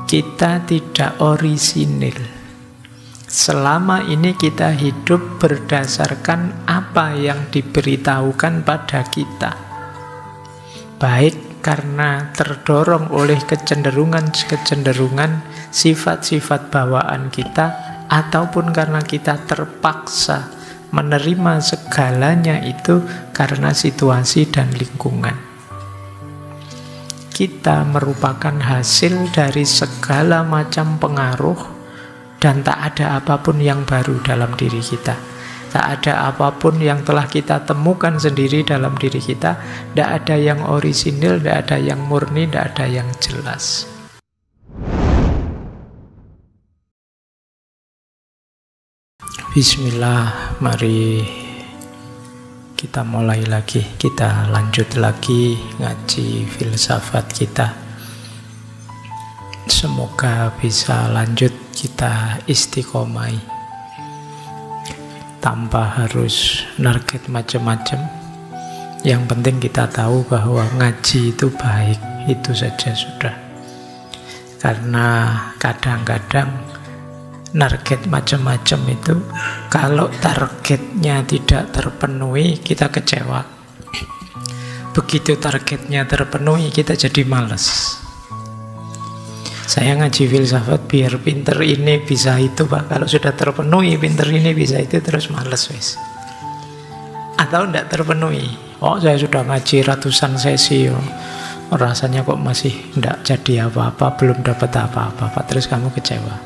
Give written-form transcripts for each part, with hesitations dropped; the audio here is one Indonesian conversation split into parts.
Kita tidak orisinil. Selama ini kita hidup berdasarkan apa yang diberitahukan pada kita. Baik karena terdorong oleh kecenderungan-kecenderungan sifat-sifat bawaan kita, ataupun karena kita terpaksa menerima segalanya itu karena situasi dan lingkungan. Kita merupakan hasil dari segala macam pengaruh, dan tak ada apapun yang baru dalam diri kita. Tak ada apapun yang telah kita temukan sendiri dalam diri kita. Tidak ada yang orisinil, tidak ada yang murni, tidak ada yang jelas. Bismillah, mari kita mulai lagi. Kita lanjut lagi ngaji filsafat kita. Semoga bisa lanjut kita istiqomai tanpa harus target macam-macam. Yang penting kita tahu bahwa ngaji itu baik, itu saja sudah. Karena kadang-kadang target macam-macam itu, kalau targetnya tidak terpenuhi, kita kecewa. Begitu targetnya terpenuhi, kita jadi malas. Saya ngaji filsafat biar pinter ini bisa itu, Pak. Kalau sudah terpenuhi, pinter ini bisa itu, terus males wis. Atau tidak terpenuhi. Oh, saya sudah ngaji ratusan sesi, rasanya kok masih tidak jadi apa-apa, belum dapat apa-apa, Pak. Terus kamu kecewa.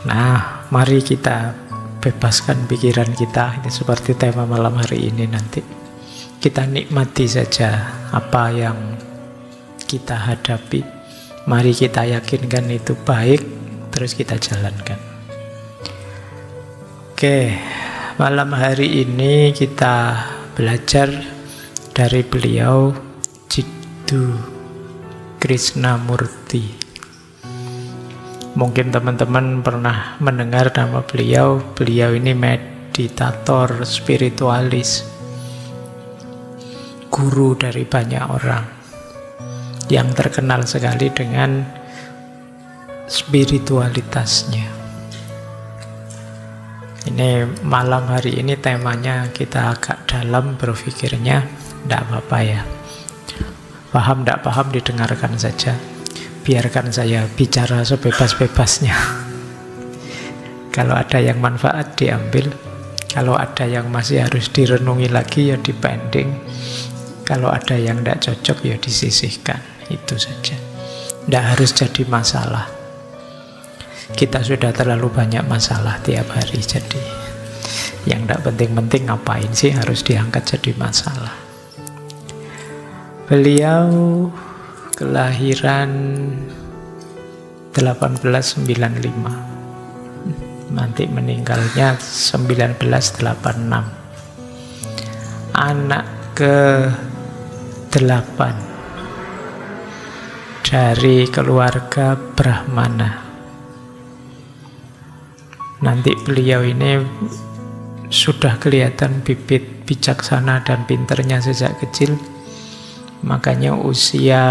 Nah, mari kita bebaskan pikiran kita. Ini seperti tema malam hari ini nanti. Kita nikmati saja apa yang kita hadapi. Mari kita yakinkan itu baik, terus kita jalankan. Oke, malam hari ini kita belajar dari beliau Jiddu Krishnamurti. Mungkin teman-teman pernah mendengar nama beliau. Beliau ini meditator spiritualis, guru dari banyak orang, yang terkenal sekali dengan spiritualitasnya. Ini malam hari ini temanya kita agak dalam berpikirnya, tidak apa-apa ya. Paham tidak paham didengarkan saja. Biarkan saya bicara sebebas-bebasnya. Kalau ada yang manfaat diambil, kalau ada yang masih harus direnungi lagi ya dipending, kalau ada yang tidak cocok ya disisihkan. Itu saja. Tidak harus jadi masalah. Kita sudah terlalu banyak masalah tiap hari. Jadi yang tidak penting-penting ngapain sih harus diangkat jadi masalah. Beliau kelahiran 1895. Nanti meninggalnya 1986. Anak ke-8 dari keluarga Brahmana. Nanti beliau ini sudah kelihatan bibit bijaksana dan pinternya sejak kecil. Makanya usia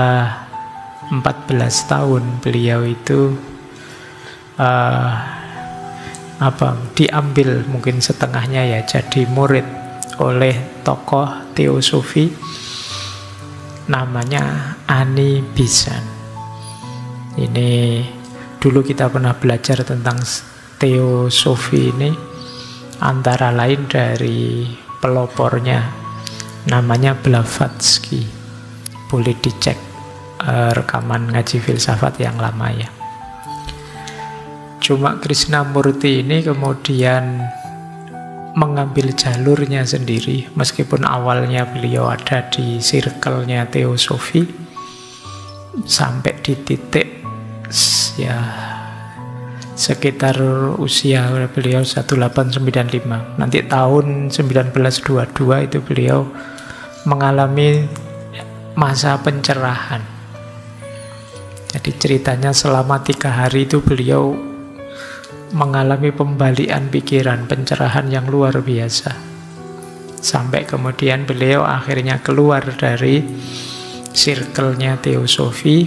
14 tahun beliau itu diambil mungkin setengahnya ya, jadi murid oleh tokoh teosofi namanya Ani Besant. Ini dulu kita pernah belajar tentang teosofi ini, antara lain dari pelopornya namanya Blavatsky. Boleh dicek rekaman ngaji filsafat yang lama ya. Cuma Krishnamurti ini kemudian mengambil jalurnya sendiri, meskipun awalnya beliau ada di circle-nya teosofi, sampai di titik ya sekitar usia beliau 1895. Nanti tahun 1922 itu beliau mengalami masa pencerahan. Jadi ceritanya selama 3 hari itu beliau mengalami pembalikan pikiran, pencerahan yang luar biasa. Sampai kemudian beliau akhirnya keluar dari circle-nya teosofi,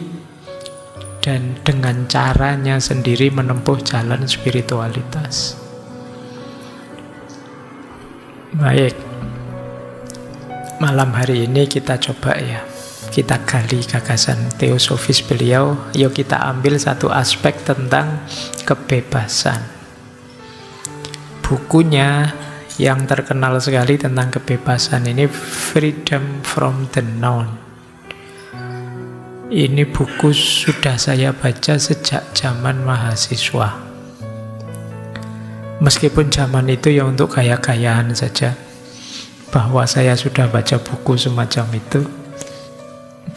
dan dengan caranya sendiri menempuh jalan spiritualitas. Baik, malam hari ini kita coba ya, kita gali gagasan teosofis beliau. Yuk kita ambil satu aspek tentang kebebasan. Bukunya yang terkenal sekali tentang kebebasan ini Freedom from the Known. Ini buku sudah saya baca sejak zaman mahasiswa. Meskipun zaman itu ya untuk gaya-gayaan saja, bahwa saya sudah baca buku semacam itu,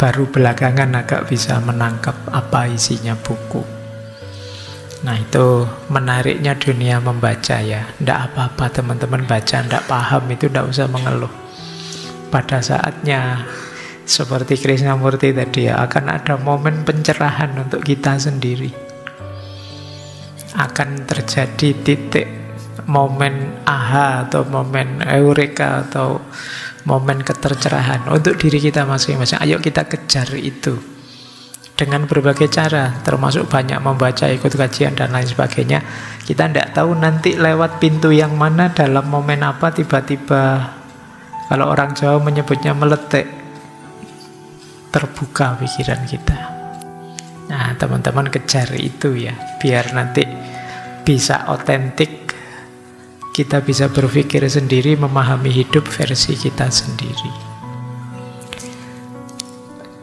baru belakangan agak bisa menangkap apa isinya buku. Nah, itu menariknya dunia membaca ya. Tidak apa-apa teman-teman baca, tidak paham itu tidak usah mengeluh. Pada saatnya, seperti Krishnamurti tadi ya, akan ada momen pencerahan untuk kita sendiri. Akan terjadi titik momen aha atau momen eureka atau momen ketercerahan untuk diri kita masing-masing. Ayo kita kejar itu dengan berbagai cara, termasuk banyak membaca, ikut kajian dan lain sebagainya. Kita tidak tahu nanti lewat pintu yang mana, dalam momen apa, tiba-tiba kalau orang Jawa menyebutnya meletek, terbuka pikiran kita. Nah, teman-teman kejar itu ya, biar nanti bisa otentik, kita bisa berpikir sendiri, memahami hidup versi kita sendiri.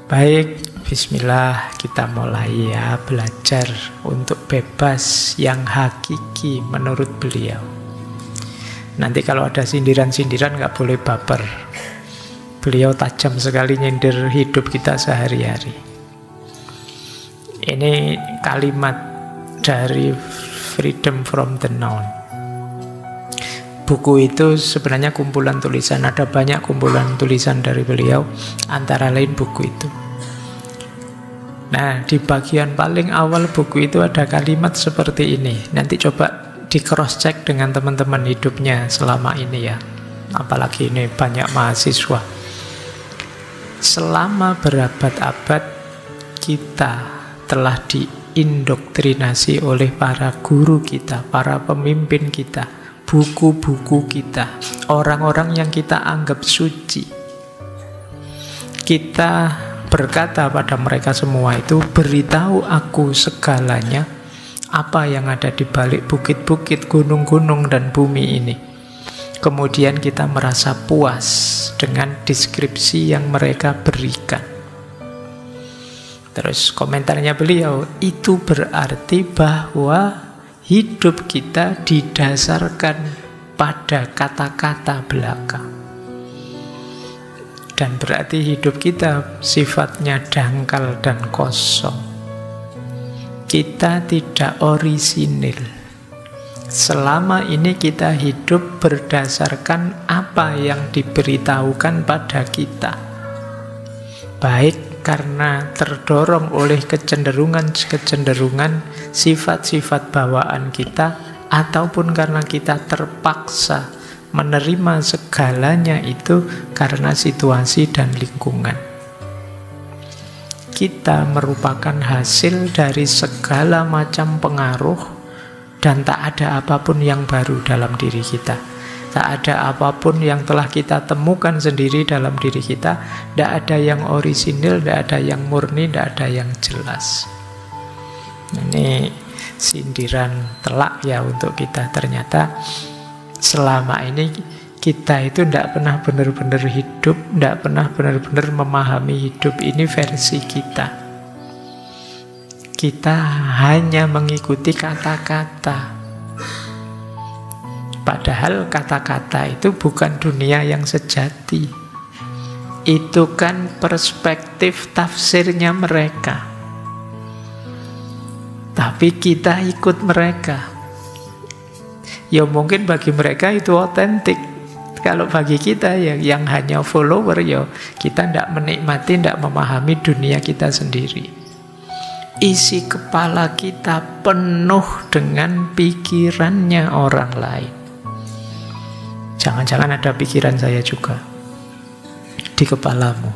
Baik, bismillah, kita mulai ya, belajar untuk bebas yang hakiki menurut beliau. Nanti kalau ada sindiran-sindiran nggak boleh baper. Beliau tajam sekali nyindir hidup kita sehari-hari. Ini kalimat dari Freedom from the Known. Buku itu sebenarnya kumpulan tulisan. Ada banyak kumpulan tulisan dari beliau, antara lain buku itu. Nah, di bagian paling awal buku itu ada kalimat seperti ini. Nanti coba di cross check dengan teman-teman hidupnya selama ini ya. Apalagi ini banyak mahasiswa. Selama berabad-abad kita telah diindoktrinasi oleh para guru kita, para pemimpin kita, buku-buku kita, orang-orang yang kita anggap suci. Kita berkata pada mereka semua itu, beritahu aku segalanya, apa yang ada di balik bukit-bukit, gunung-gunung, dan bumi ini. Kemudian kita merasa puas dengan deskripsi yang mereka berikan. Terus komentarnya beliau, itu berarti bahwa hidup kita didasarkan pada kata-kata belaka. Dan berarti hidup kita sifatnya dangkal dan kosong. Kita tidak orisinil. Selama ini kita hidup berdasarkan apa yang diberitahukan pada kita. Baik karena terdorong oleh kecenderungan-kecenderungan sifat-sifat bawaan kita, ataupun karena kita terpaksa menerima segalanya itu karena situasi dan lingkungan. Kita merupakan hasil dari segala macam pengaruh, dan tak ada apapun yang baru dalam diri kita. Tak ada apapun yang telah kita temukan sendiri dalam diri kita. Tidak ada yang orisinil, tidak ada yang murni, tidak ada yang jelas. Ini sindiran telak ya untuk kita. Ternyata selama ini kita itu tidak pernah benar-benar hidup, tidak pernah benar-benar memahami hidup ini versi kita. Kita hanya mengikuti kata-kata. Padahal kata-kata itu bukan dunia yang sejati. Itu kan perspektif tafsirnya mereka. Tapi kita ikut mereka. Ya mungkin bagi mereka itu otentik. Kalau bagi kita yang hanya follower, ya kita tidak menikmati, tidak memahami dunia kita sendiri. Isi kepala kita penuh dengan pikirannya orang lain. Jangan-jangan ada pikiran saya juga di kepalamu.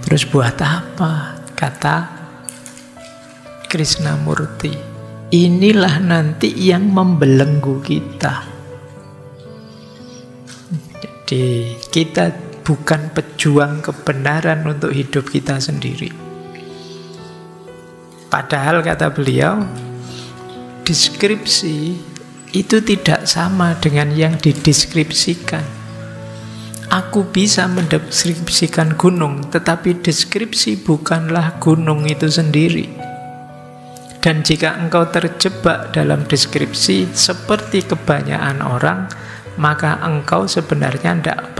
Terus buat apa? Kata Krishnamurti. Inilah nanti yang membelenggu kita. Jadi kita bukan pejuang kebenaran untuk hidup kita sendiri. Padahal kata beliau, deskripsi itu tidak sama dengan yang dideskripsikan. Aku bisa mendeskripsikan gunung, tetapi deskripsi bukanlah gunung itu sendiri. Dan jika engkau terjebak dalam deskripsi seperti kebanyakan orang, maka engkau sebenarnya tidak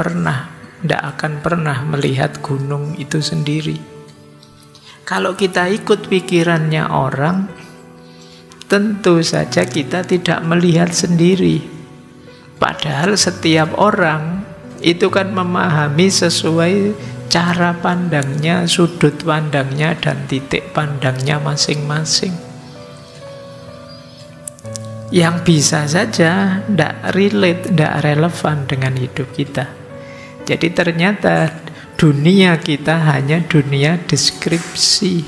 akan pernah melihat gunung itu sendiri. Kalau kita ikut pikirannya orang, tentu saja kita tidak melihat sendiri. Padahal setiap orang itu kan memahami sesuai cara pandangnya, sudut pandangnya, dan titik pandangnya masing-masing. Yang bisa saja tidak relate, tidak relevan dengan hidup kita. Jadi ternyata dunia kita hanya dunia deskripsi.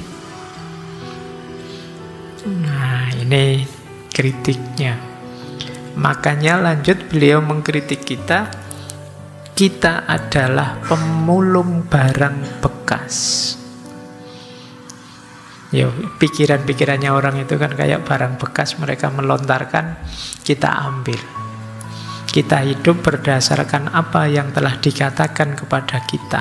Nah, ini kritiknya. Makanya lanjut beliau mengkritik kita. Kita adalah pemulung barang bekas. Ya, pikiran-pikirannya orang itu kan kayak barang bekas, mereka melontarkan, kita ambil. Kita hidup berdasarkan apa yang telah dikatakan kepada kita.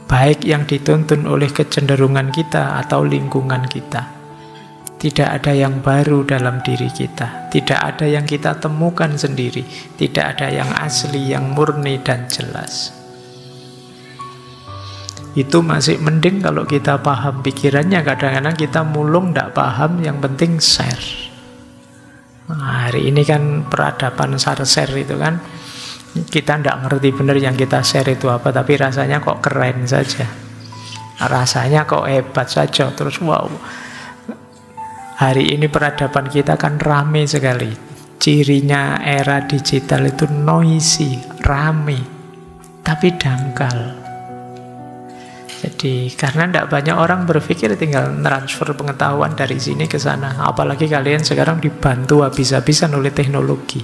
Baik yang dituntun oleh kecenderungan kita atau lingkungan kita. Tidak ada yang baru dalam diri kita. Tidak ada yang kita temukan sendiri. Tidak ada yang asli, yang murni dan jelas. Itu masih mending kalau kita paham pikirannya. Kadang-kadang kita mulung tidak paham, yang penting share. Nah, hari ini kan peradaban share itu kan, kita tidak ngerti benar yang kita share itu apa, tapi rasanya kok keren saja, rasanya kok hebat saja. Terus wow, hari ini peradaban kita kan rame sekali. Cirinya era digital itu noisy, rame, tapi dangkal. Jadi karena tidak banyak orang berpikir, tinggal transfer pengetahuan dari sini ke sana. Apalagi kalian sekarang dibantu habis-habisan oleh teknologi.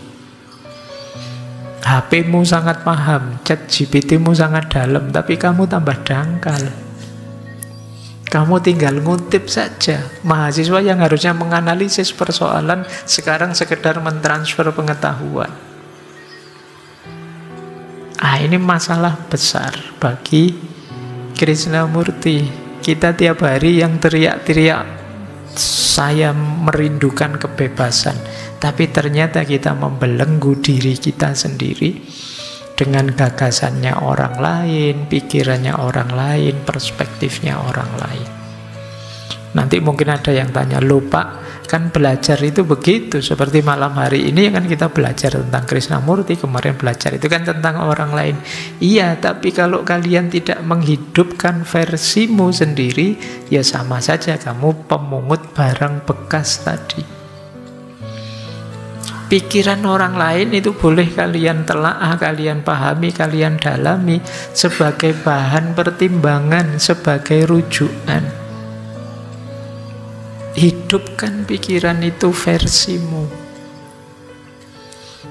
HP-mu sangat paham, chat GPT-mu sangat dalam, tapi kamu tambah dangkal. Kamu tinggal ngutip saja. Mahasiswa yang harusnya menganalisis persoalan sekarang sekedar mentransfer pengetahuan. Ini masalah besar bagi Krishnamurti. Kita tiap hari yang teriak-teriak, saya merindukan kebebasan, tapi ternyata kita membelenggu diri kita sendiri dengan gagasannya orang lain, pikirannya orang lain, perspektifnya orang lain. Nanti mungkin ada yang tanya, loh Pak, kan belajar itu begitu, seperti malam hari ini kan kita belajar tentang Krishnamurti, kemarin belajar itu kan tentang orang lain. Iya, tapi kalau kalian tidak menghidupkan versimu sendiri, ya sama saja kamu pemungut barang bekas tadi. Pikiran orang lain itu boleh kalian telaah, kalian pahami, kalian dalami sebagai bahan pertimbangan, sebagai rujukan. Hidupkan pikiran itu versimu.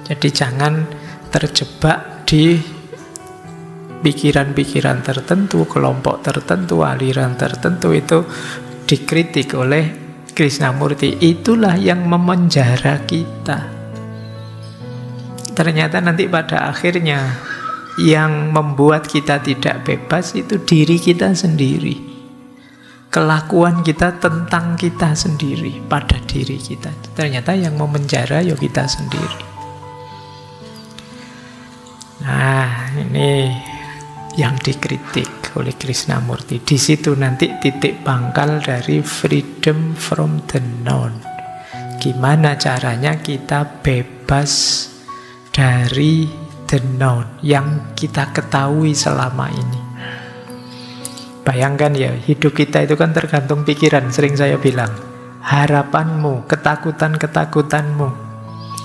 Jadi jangan terjebak di pikiran-pikiran tertentu, kelompok tertentu, aliran tertentu. Itu dikritik oleh Krishnamurti. Itulah yang memenjara kita. Ternyata nanti pada akhirnya yang membuat kita tidak bebas itu diri kita sendiri. Kelakuan kita tentang kita sendiri, pada diri kita. Ternyata yang memenjara ya kita sendiri. Nah, ini yang dikritik oleh Krishnamurti. Di situ nanti titik pangkal dari freedom from the known. Gimana caranya kita bebas dari the known yang kita ketahui selama ini. Bayangkan ya, hidup kita itu kan tergantung pikiran. Sering saya bilang, harapanmu, ketakutan-ketakutanmu,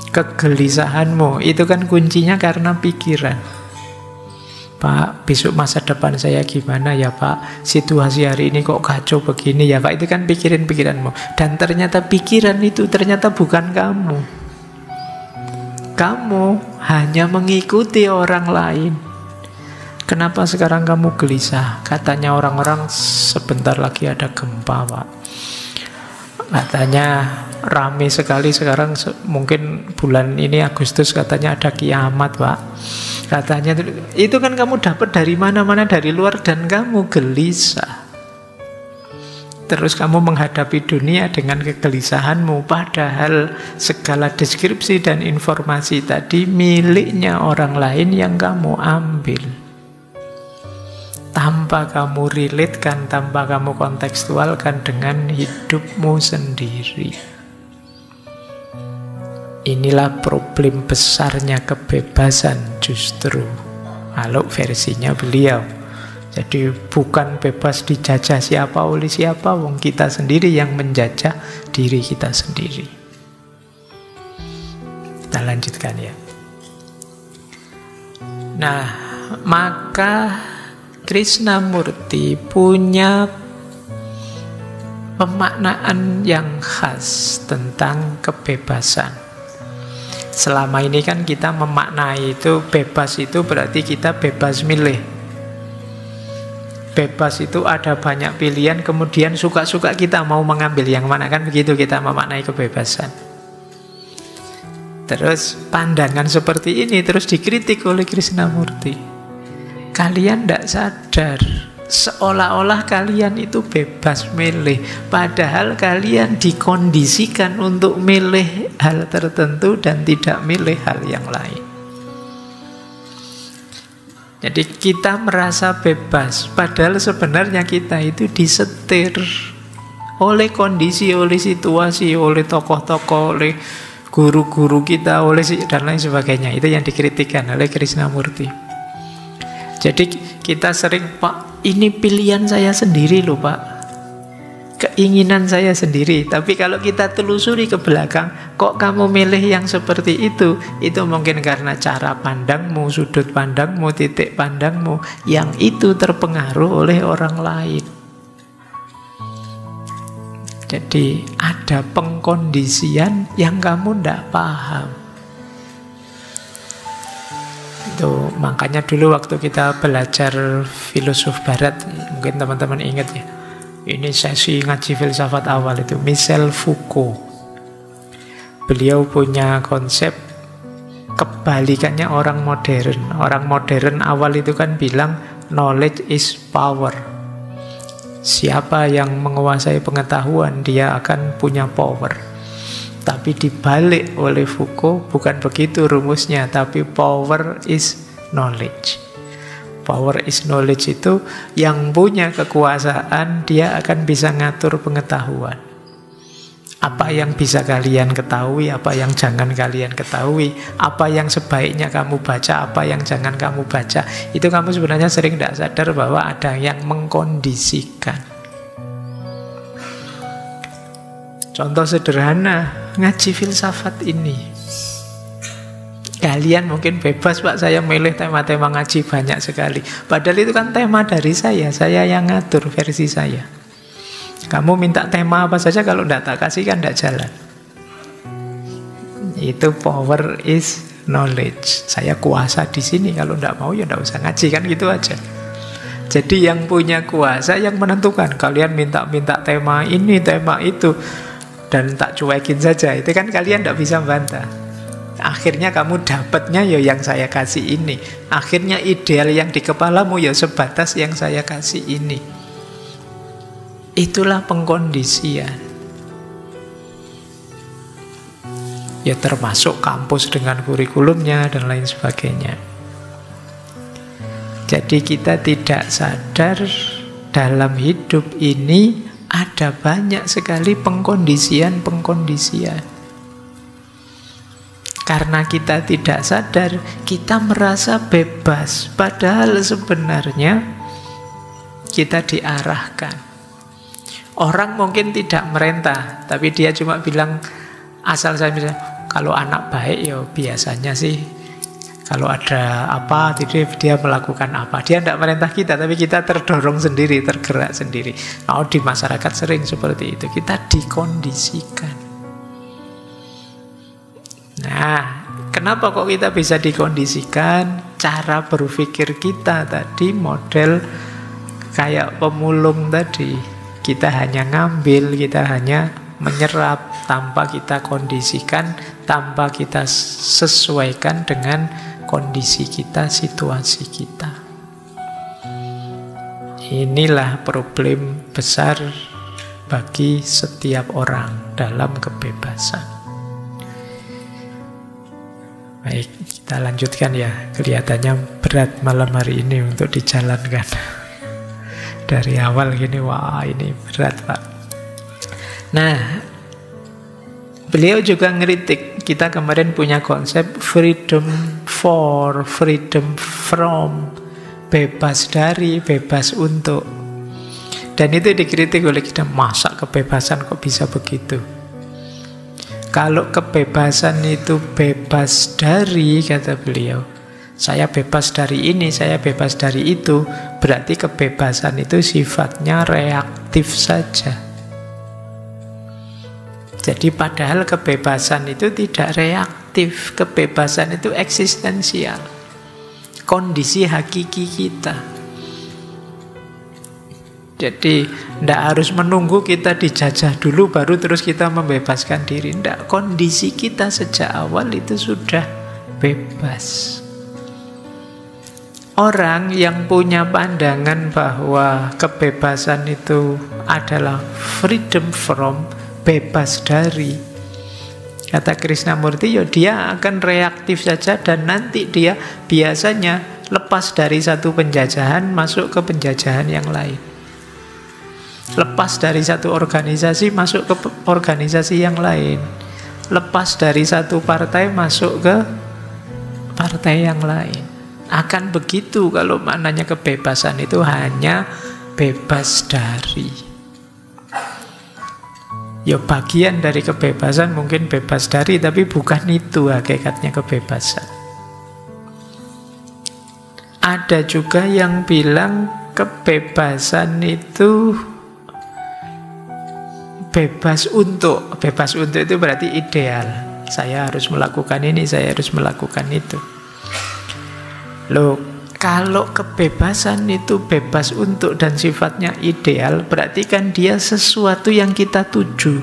kegelisahanmu, itu kan kuncinya karena pikiran. Pak, besok masa depan saya gimana ya Pak? Situasi hari ini kok kacau begini ya Pak? Itu kan pikiran-pikiranmu. Dan ternyata pikiran itu ternyata bukan kamu. Kamu hanya mengikuti orang lain. Kenapa sekarang kamu gelisah? Katanya orang-orang sebentar lagi ada gempa Pak. Katanya rame sekali sekarang, mungkin bulan ini Agustus katanya ada kiamat Pak. Katanya itu kan kamu dapat dari mana-mana, dari luar, dan kamu gelisah. Terus kamu menghadapi dunia dengan kegelisahanmu, padahal segala deskripsi dan informasi tadi miliknya orang lain yang kamu ambil. Tanpa kamu relatekan, tanpa kamu kontekstualkan dengan hidupmu sendiri. Inilah problem besarnya kebebasan justru. Kalau versinya beliau. Jadi bukan bebas dijajah siapa oleh siapa, wong kita sendiri yang menjajah diri kita sendiri. Kita lanjutkan ya. Nah, maka Krishnamurti punya pemaknaan yang khas tentang kebebasan. Selama ini kan kita memaknai itu bebas itu berarti kita bebas milih. Bebas itu ada banyak pilihan, kemudian suka-suka kita mau mengambil yang mana, kan begitu kita memaknai kebebasan. Terus pandangan seperti ini terus dikritik oleh Krishnamurti. Kalian tidak sadar, seolah-olah kalian itu bebas milih, padahal kalian dikondisikan untuk milih hal tertentu dan tidak milih hal yang lain. Jadi kita merasa bebas, padahal sebenarnya kita itu disetir oleh kondisi, oleh situasi, oleh tokoh-tokoh, oleh guru-guru kita, oleh dan lain sebagainya. Itu yang dikritikkan oleh Krishnamurti. Jadi kita sering, Pak, ini pilihan saya sendiri loh Pak, keinginan saya sendiri. Tapi kalau kita telusuri ke belakang, kok kamu milih yang seperti itu mungkin karena cara pandangmu, sudut pandangmu, titik pandangmu, yang itu terpengaruh oleh orang lain. Jadi ada pengkondisian yang kamu tidak paham. Itu makanya dulu waktu kita belajar filosof barat, mungkin teman-teman ingat ya, ini sesi ngaji filsafat awal itu Michel Foucault. Beliau punya konsep kebalikannya orang modern. Orang modern awal itu kan bilang knowledge is power. Siapa yang menguasai pengetahuan dia akan punya power. Tapi dibalik oleh Foucault, bukan begitu rumusnya, tapi power is knowledge. Power is knowledge itu yang punya kekuasaan, dia akan bisa ngatur pengetahuan. Apa yang bisa kalian ketahui, apa yang jangan kalian ketahui, apa yang sebaiknya kamu baca, apa yang jangan kamu baca. Itu kamu sebenarnya sering tidak sadar bahwa ada yang mengkondisikan. Contoh sederhana, ngaji filsafat ini. Kalian mungkin bebas Pak, saya milih tema-tema ngaji banyak sekali. Padahal itu kan tema dari saya yang ngatur versi saya. Kamu minta tema apa saja, kalau tidak tak kasih kan tidak jalan. Itu power is knowledge. Saya kuasa di sini, kalau tidak mau ya tidak usah ngaji, kan gitu aja. Jadi yang punya kuasa yang menentukan. Kalian minta tema ini, tema itu, dan tak cuekin saja, itu kan kalian tidak bisa bantah. Akhirnya kamu dapatnya ya yang saya kasih ini. Akhirnya ideal yang di kepalamu ya sebatas yang saya kasih ini. Itulah pengkondisian. Ya termasuk kampus dengan kurikulumnya dan lain sebagainya. Jadi kita tidak sadar dalam hidup ini ada banyak sekali pengkondisian. Karena kita tidak sadar, kita merasa bebas. Padahal sebenarnya kita diarahkan. Orang mungkin tidak merintah, tapi dia cuma bilang, asal saya misalnya, kalau anak baik ya biasanya sih Kalau ada apa, dia melakukan apa. Dia tidak merintah kita, tapi kita terdorong sendiri, tergerak sendiri. Kalau di masyarakat sering seperti itu, kita dikondisikan. Nah, kenapa kok kita bisa dikondisikan? Cara berpikir kita tadi, model kayak pemulung tadi. Kita hanya ngambil, kita hanya menyerap tanpa kita kondisikan, tanpa kita sesuaikan dengan kondisi kita, situasi kita. Inilah problem besar bagi setiap orang dalam kebebasan. Baik, kita lanjutkan ya. Kelihatannya berat malam hari ini untuk dijalankan. Dari awal gini, wah ini berat Pak. Nah, beliau juga ngeritik. Kita kemarin punya konsep freedom for, freedom from, bebas dari, bebas untuk. Dan itu dikritik oleh kita, masa kebebasan kok bisa begitu? Kalau kebebasan itu bebas dari, kata beliau, saya bebas dari ini, saya bebas dari itu, berarti kebebasan itu sifatnya reaktif saja. Jadi padahal kebebasan itu tidak reaktif, kebebasan itu eksistensial, kondisi hakiki kita. Jadi tidak harus menunggu kita dijajah dulu baru terus kita membebaskan diri. Tidak, kondisi kita sejak awal itu sudah bebas. Orang yang punya pandangan bahwa kebebasan itu adalah freedom from, bebas dari, kata Krishnamurti, ya dia akan reaktif saja dan nanti dia biasanya lepas dari satu penjajahan masuk ke penjajahan yang lain. Lepas dari satu organisasi masuk ke organisasi yang lain. Lepas dari satu partai masuk ke partai yang lain. Akan begitu kalau maknanya kebebasan itu hanya bebas dari. Ya bagian dari kebebasan mungkin bebas dari, tapi bukan itu hakikatnya kebebasan. Ada juga yang bilang kebebasan itu bebas untuk. Bebas untuk itu berarti ideal. Saya harus melakukan ini, saya harus melakukan itu. Loh, kalau kebebasan itu bebas untuk dan sifatnya ideal, berarti kan dia sesuatu yang kita tuju.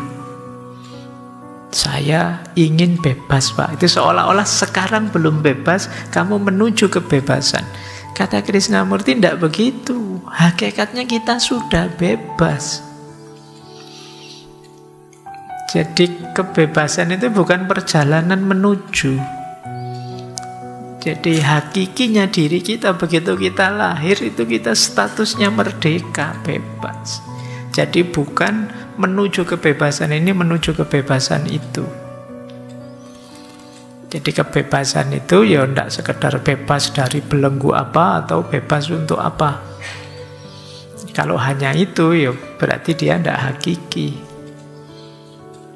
Saya ingin bebas, Pak. Itu seolah-olah sekarang belum bebas, kamu menuju kebebasan. Kata Krishnamurti, tidak begitu. Hakikatnya kita sudah bebas. Jadi kebebasan itu bukan perjalanan menuju. Jadi hakikinya diri kita begitu kita lahir itu kita statusnya merdeka, bebas. Jadi bukan menuju kebebasan ini, menuju kebebasan itu. Jadi kebebasan itu ya tidak sekedar bebas dari belenggu apa atau bebas untuk apa. Kalau hanya itu ya berarti dia tidak hakiki.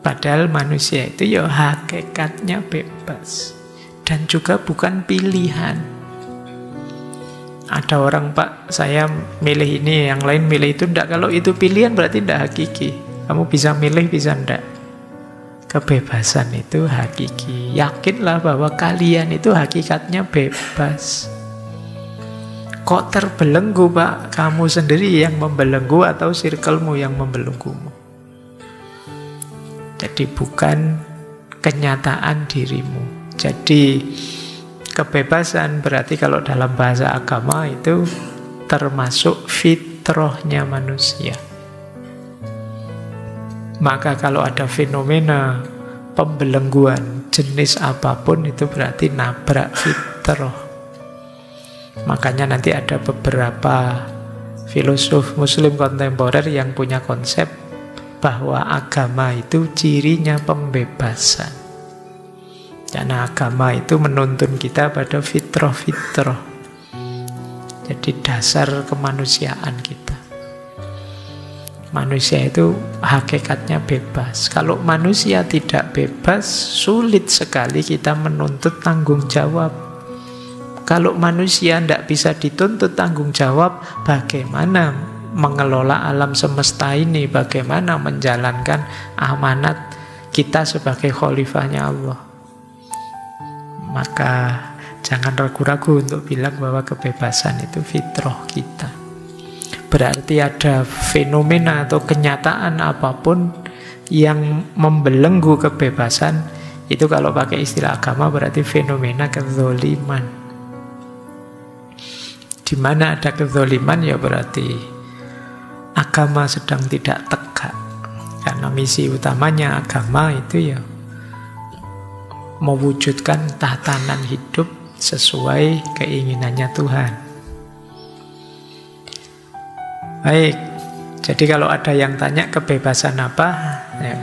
Padahal manusia itu ya hakikatnya bebas. Dan juga bukan pilihan. Ada orang, Pak, saya milih ini, yang lain milih itu. Tidak, kalau itu pilihan berarti tidak hakiki. Kamu bisa milih, bisa tidak. Kebebasan itu hakiki. Yakinlah bahwa kalian itu hakikatnya bebas. Kok terbelenggu, Pak? Kamu sendiri yang membelenggu atau circlemu yang membelenggumu. Jadi bukan kenyataan dirimu. Jadi kebebasan berarti kalau dalam bahasa agama itu termasuk fitrahnya manusia. Maka kalau ada fenomena pembelengguan jenis apapun itu berarti nabrak fitrah. Makanya nanti ada beberapa filosof muslim kontemporer yang punya konsep bahwa agama itu cirinya pembebasan. Karena agama itu menuntun kita pada fitrah-fitrah. Jadi dasar kemanusiaan kita. Manusia itu hakikatnya bebas. Kalau manusia tidak bebas, sulit sekali kita menuntut tanggung jawab. Kalau manusia tidak bisa dituntut tanggung jawab, bagaimana mengelola alam semesta ini, bagaimana menjalankan amanat kita sebagai khalifahnya Allah. Maka jangan ragu-ragu untuk bilang bahwa kebebasan itu fitrah kita. Berarti ada fenomena atau kenyataan apapun yang membelenggu kebebasan, itu kalau pakai istilah agama berarti fenomena kezoliman. Di mana ada kezoliman ya berarti agama sedang tidak tegak. Karena misi utamanya agama itu ya mewujudkan tatanan hidup sesuai keinginannya Tuhan. Baik, jadi kalau ada yang tanya kebebasan apa, ya,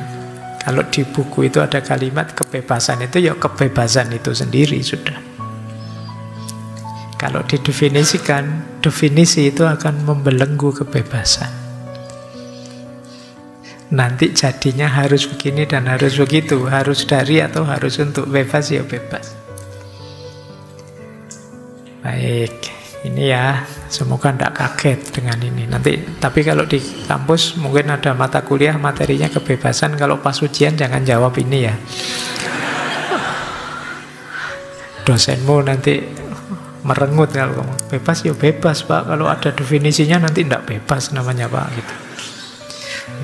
kalau di buku itu ada kalimat kebebasan itu ya kebebasan itu sendiri sudah. Kalau didefinisikan, definisi itu akan membelenggu kebebasan. Nanti jadinya harus begini dan harus begitu, harus dari atau harus untuk, bebas ya bebas. Baik, ini ya, semoga tidak kaget dengan ini. Nanti, tapi kalau di kampus mungkin ada mata kuliah materinya kebebasan, kalau pas ujian jangan jawab ini ya. Dosenmu nanti merengut kalau kamu bebas ya bebas Pak, kalau ada definisinya nanti tidak bebas namanya Pak gitu.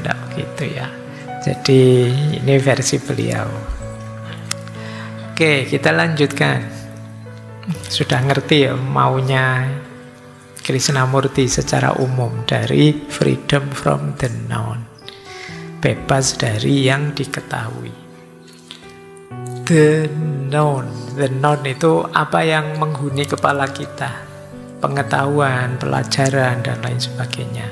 Tidak begitu ya. Jadi ini versi beliau. Oke, kita lanjutkan. Sudah ngerti ya maunya Krishnamurti secara umum dari freedom from the known, bebas dari yang diketahui. The known itu apa yang menghuni kepala kita, pengetahuan, pelajaran dan lain sebagainya.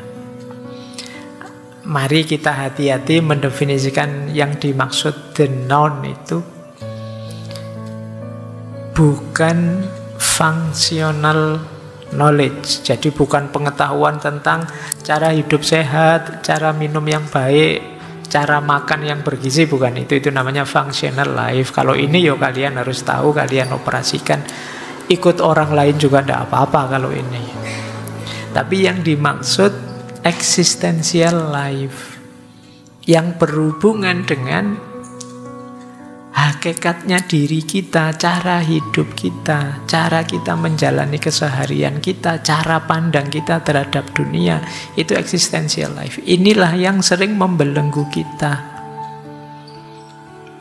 Mari kita hati-hati mendefinisikan yang dimaksud the known itu bukan functional knowledge. Jadi bukan pengetahuan tentang cara hidup sehat, cara minum yang baik, cara makan yang bergizi, bukan itu. Itu namanya functional life. Kalau ini ya kalian harus tahu, kalian operasikan. Ikut orang lain juga tidak apa-apa kalau ini. Tapi yang dimaksud existential life, yang berhubungan dengan hakikatnya diri kita, cara hidup kita, cara kita menjalani keseharian kita, cara pandang kita terhadap dunia, itu existential life. Inilah yang sering membelenggu kita.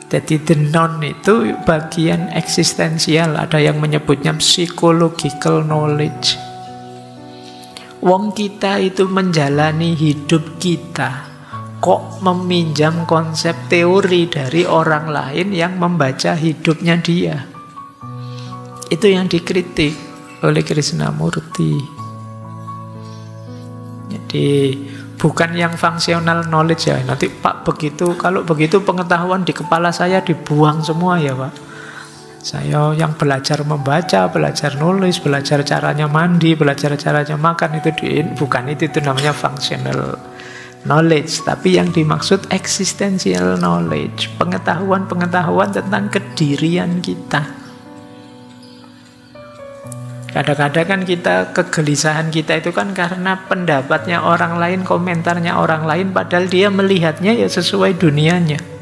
Jadi the known itu bagian eksistensial, ada yang menyebutnya psychological knowledge. Wong kita itu menjalani hidup kita kok meminjam konsep teori dari orang lain yang membaca hidupnya dia. Itu yang dikritik oleh Krishnamurti. Jadi bukan yang functional knowledge ya. Nanti Pak begitu, kalau begitu pengetahuan di kepala saya dibuang semua ya Pak. Saya yang belajar membaca, belajar nulis, belajar caranya mandi, belajar caranya makan, itu bukan itu namanya functional knowledge. Tapi yang dimaksud existential knowledge, pengetahuan tentang kedirian kita. Kadang-kadang kan kegelisahan kita itu kan karena pendapatnya orang lain, komentarnya orang lain, padahal dia melihatnya ya sesuai dunianya.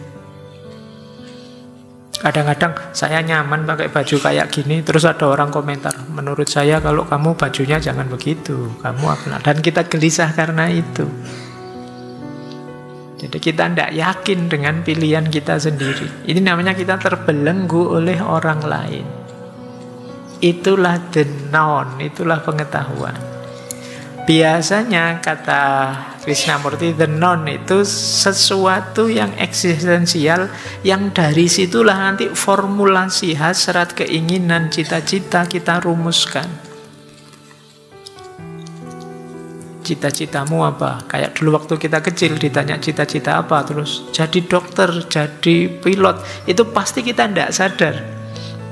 Kadang-kadang saya nyaman pakai baju kayak gini, terus ada orang komentar, menurut saya kalau kamu bajunya jangan begitu, kamu apa? Dan kita gelisah karena itu. Jadi kita tidak yakin dengan pilihan kita sendiri. Ini namanya kita terbelenggu oleh orang lain. Itulah the known, itulah pengetahuan. Biasanya kata Krishnamurti, the known itu sesuatu yang eksistensial, yang dari situlah nanti formulasi hasrat, keinginan, cita-cita kita rumuskan. Cita-citamu apa? Kayak dulu waktu kita kecil ditanya cita-cita apa, terus jadi dokter, jadi pilot. Itu pasti kita tidak sadar.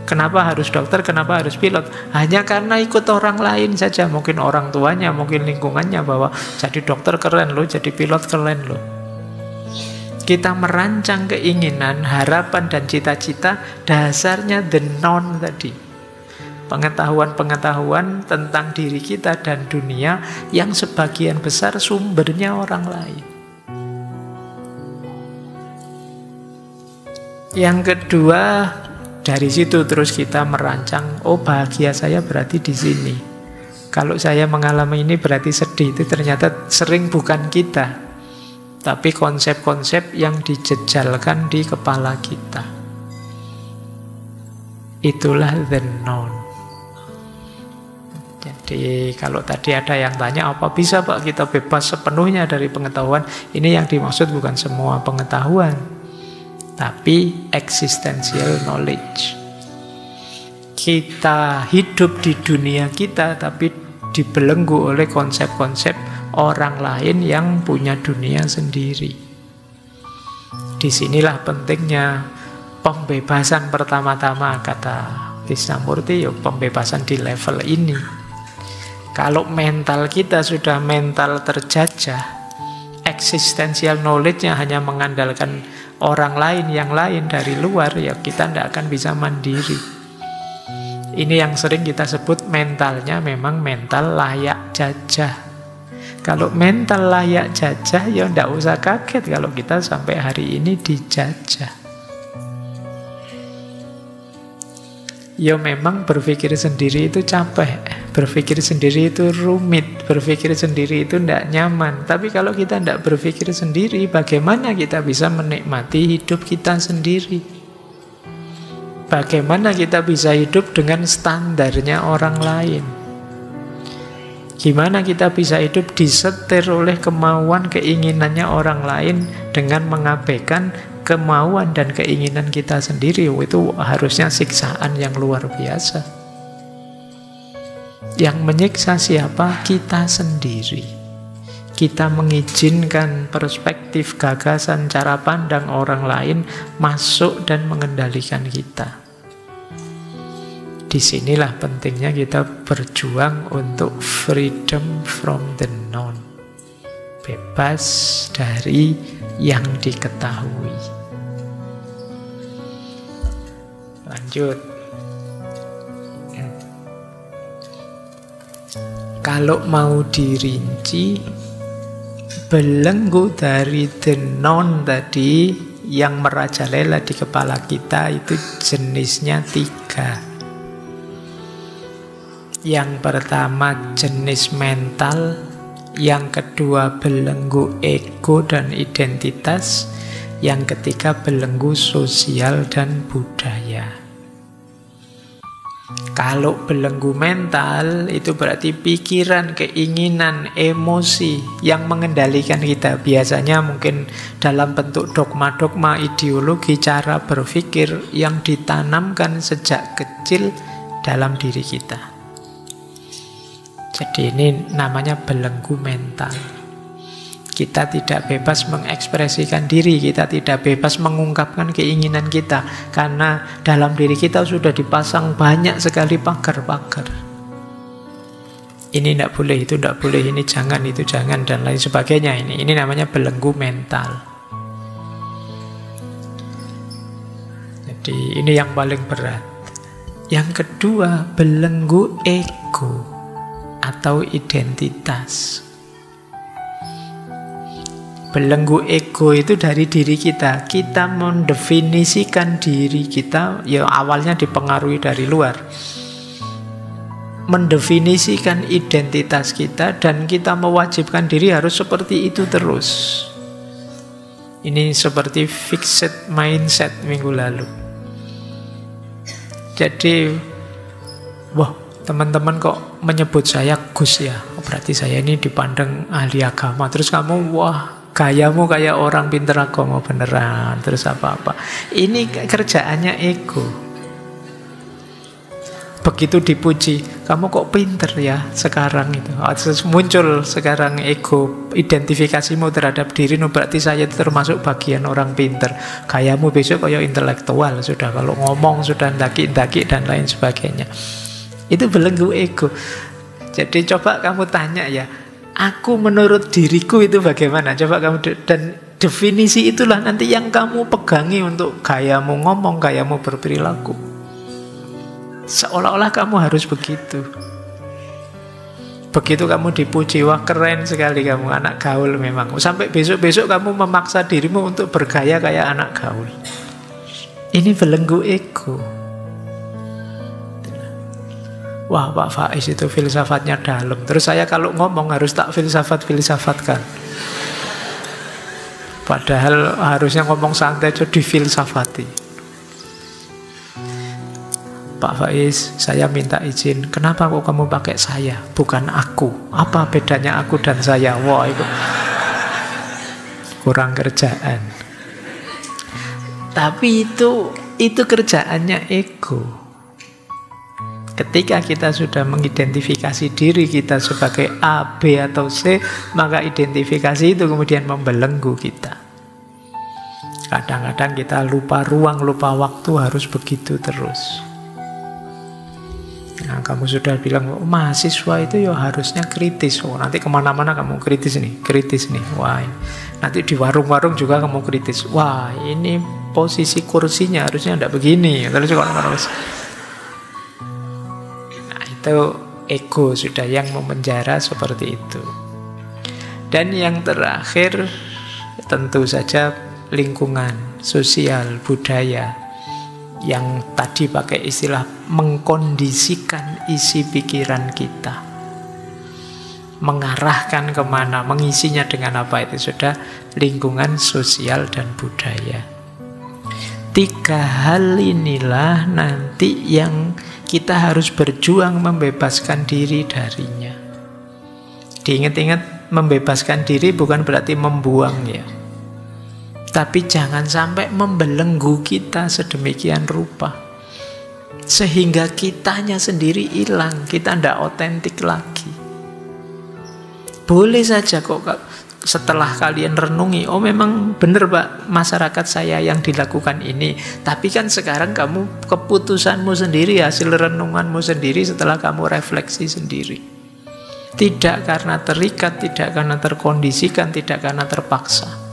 Kenapa harus dokter, kenapa harus pilot? Hanya karena ikut orang lain saja. Mungkin orang tuanya, mungkin lingkungannya, bahwa jadi dokter keren loh, jadi pilot keren loh. Kita merancang keinginan, harapan dan cita-cita dasarnya the known tadi. Pengetahuan-pengetahuan tentang diri kita dan dunia yang sebagian besar sumbernya orang lain. Yang kedua, dari situ terus kita merancang, oh bahagia saya berarti di sini. Kalau saya mengalami ini berarti sedih. Itu ternyata sering bukan kita, tapi konsep-konsep yang dijejalkan di kepala kita. Itulah the known. Jadi kalau tadi ada yang tanya, apa bisa Pak kita bebas sepenuhnya dari pengetahuan? Ini yang dimaksud bukan semua pengetahuan, tapi existential knowledge. Kita hidup di dunia kita, tapi dibelenggu oleh konsep-konsep orang lain yang punya dunia sendiri. Disinilah pentingnya pembebasan pertama-tama, kata Krishnamurti, ya pembebasan di level ini. Kalau mental kita sudah mental terjajah, existential knowledge-nya hanya mengandalkan orang lain, yang lain dari luar, ya kita tidak akan bisa mandiri. Ini yang sering kita sebut mentalnya memang mental layak jajah. Kalau mental layak jajah, ya tidak usah kaget kalau kita sampai hari ini dijajah. Ya memang berpikir sendiri itu capek, berpikir sendiri itu rumit, berpikir sendiri itu tidak nyaman. Tapi kalau kita tidak berpikir sendiri, bagaimana kita bisa menikmati hidup kita sendiri? Bagaimana kita bisa hidup dengan standarnya orang lain? Gimana kita bisa hidup disetir oleh kemauan, keinginannya orang lain dengan mengabaikan kemauan dan keinginan kita sendiri? Itu harusnya siksaan yang luar biasa. Yang menyiksa siapa? Kita sendiri. Kita mengizinkan perspektif, gagasan, cara pandang orang lain masuk dan mengendalikan kita. Disinilah pentingnya kita berjuang untuk freedom from the known. Bebas dari yang diketahui. Lanjut. Kalau mau dirinci, belenggu dari the known tadi yang merajalela di kepala kita itu jenisnya 3. Yang pertama jenis mental, yang kedua belenggu ego dan identitas, yang ketiga belenggu sosial dan budaya. Kalau belenggu mental itu berarti pikiran, keinginan, emosi yang mengendalikan kita. Biasanya mungkin dalam bentuk dogma-dogma, ideologi, cara berpikir yang ditanamkan sejak kecil dalam diri kita. Jadi ini namanya belenggu mental. Kita tidak bebas mengekspresikan diri, kita tidak bebas mengungkapkan keinginan kita, karena dalam diri kita sudah dipasang banyak sekali pagar-pagar. Ini tidak boleh, itu tidak boleh, ini jangan, itu jangan, dan lain sebagainya. Ini namanya belenggu mental. Jadi ini yang paling berat. Yang kedua, belenggu ego atau identitas. Belenggu ego itu dari diri kita. Kita mendefinisikan diri kita, ya awalnya dipengaruhi dari luar. Mendefinisikan identitas kita, dan kita mewajibkan diri harus seperti itu terus. Ini seperti fixed mindset minggu lalu. Jadi, wah, teman-teman kok menyebut saya Gus ya, berarti saya ini dipandang ahli agama. Terus kamu, wah, gayamu kayak orang pinter agama beneran. Terus apa-apa. Ini kerjaannya ego. Begitu dipuji, kamu kok pinter ya sekarang itu. Muncul sekarang ego, identifikasimu terhadap diri, berarti saya itu termasuk bagian orang pinter. Gayamu besok kayak intelektual sudah, kalau ngomong sudah ndaki-ndaki dan lain sebagainya. Itu belenggu ego. Jadi coba kamu tanya ya, aku menurut diriku itu bagaimana? Coba kamu, dan definisi itulah nanti yang kamu pegangi untuk gayamu ngomong, gayamu berperilaku. Seolah-olah kamu harus begitu. Begitu kamu dipuji, wah keren sekali kamu, anak gaul memang. Sampai besok-besok kamu memaksa dirimu untuk bergaya kayak anak gaul. Ini belenggu ego. Wah, Pak Faiz itu filsafatnya dalam. Terus saya kalau ngomong harus tak filsafat-filsafatkan. Padahal harusnya ngomong santai aja difilsafati. Pak Faiz, saya minta izin. Kenapa kok kamu pakai saya, bukan aku? Apa bedanya aku dan saya? Wah, itu kurang kerjaan. Tapi itu kerjaannya ego. Ketika kita sudah mengidentifikasi diri kita sebagai A, B, atau C, maka identifikasi itu kemudian membelenggu kita. Kadang-kadang kita lupa ruang, lupa waktu, harus begitu terus. Nah, kamu sudah bilang, oh, mahasiswa itu ya harusnya kritis. Oh, nanti kemana-mana kamu kritis nih. Wah, nanti di warung-warung juga kamu kritis. Wah, ini posisi kursinya harusnya tidak begini. Terus nah, itu ego sudah yang memenjara seperti itu. Dan yang terakhir, tentu saja lingkungan, sosial, budaya, yang tadi pakai istilah mengkondisikan isi pikiran kita, mengarahkan kemana, mengisinya dengan apa, itu sudah lingkungan, sosial, dan budaya. 3 hal inilah nanti yang kita harus berjuang membebaskan diri darinya. Diingat-ingat, membebaskan diri bukan berarti membuang ya, tapi jangan sampai membelenggu kita sedemikian rupa sehingga kitanya sendiri hilang, kita tidak otentik lagi. Boleh saja kok setelah kalian renungi, oh memang benar Pak, masyarakat saya yang dilakukan ini. Tapi kan sekarang kamu, keputusanmu sendiri, hasil renunganmu sendiri setelah kamu refleksi sendiri. Tidak karena terikat, tidak karena terkondisikan, tidak karena terpaksa.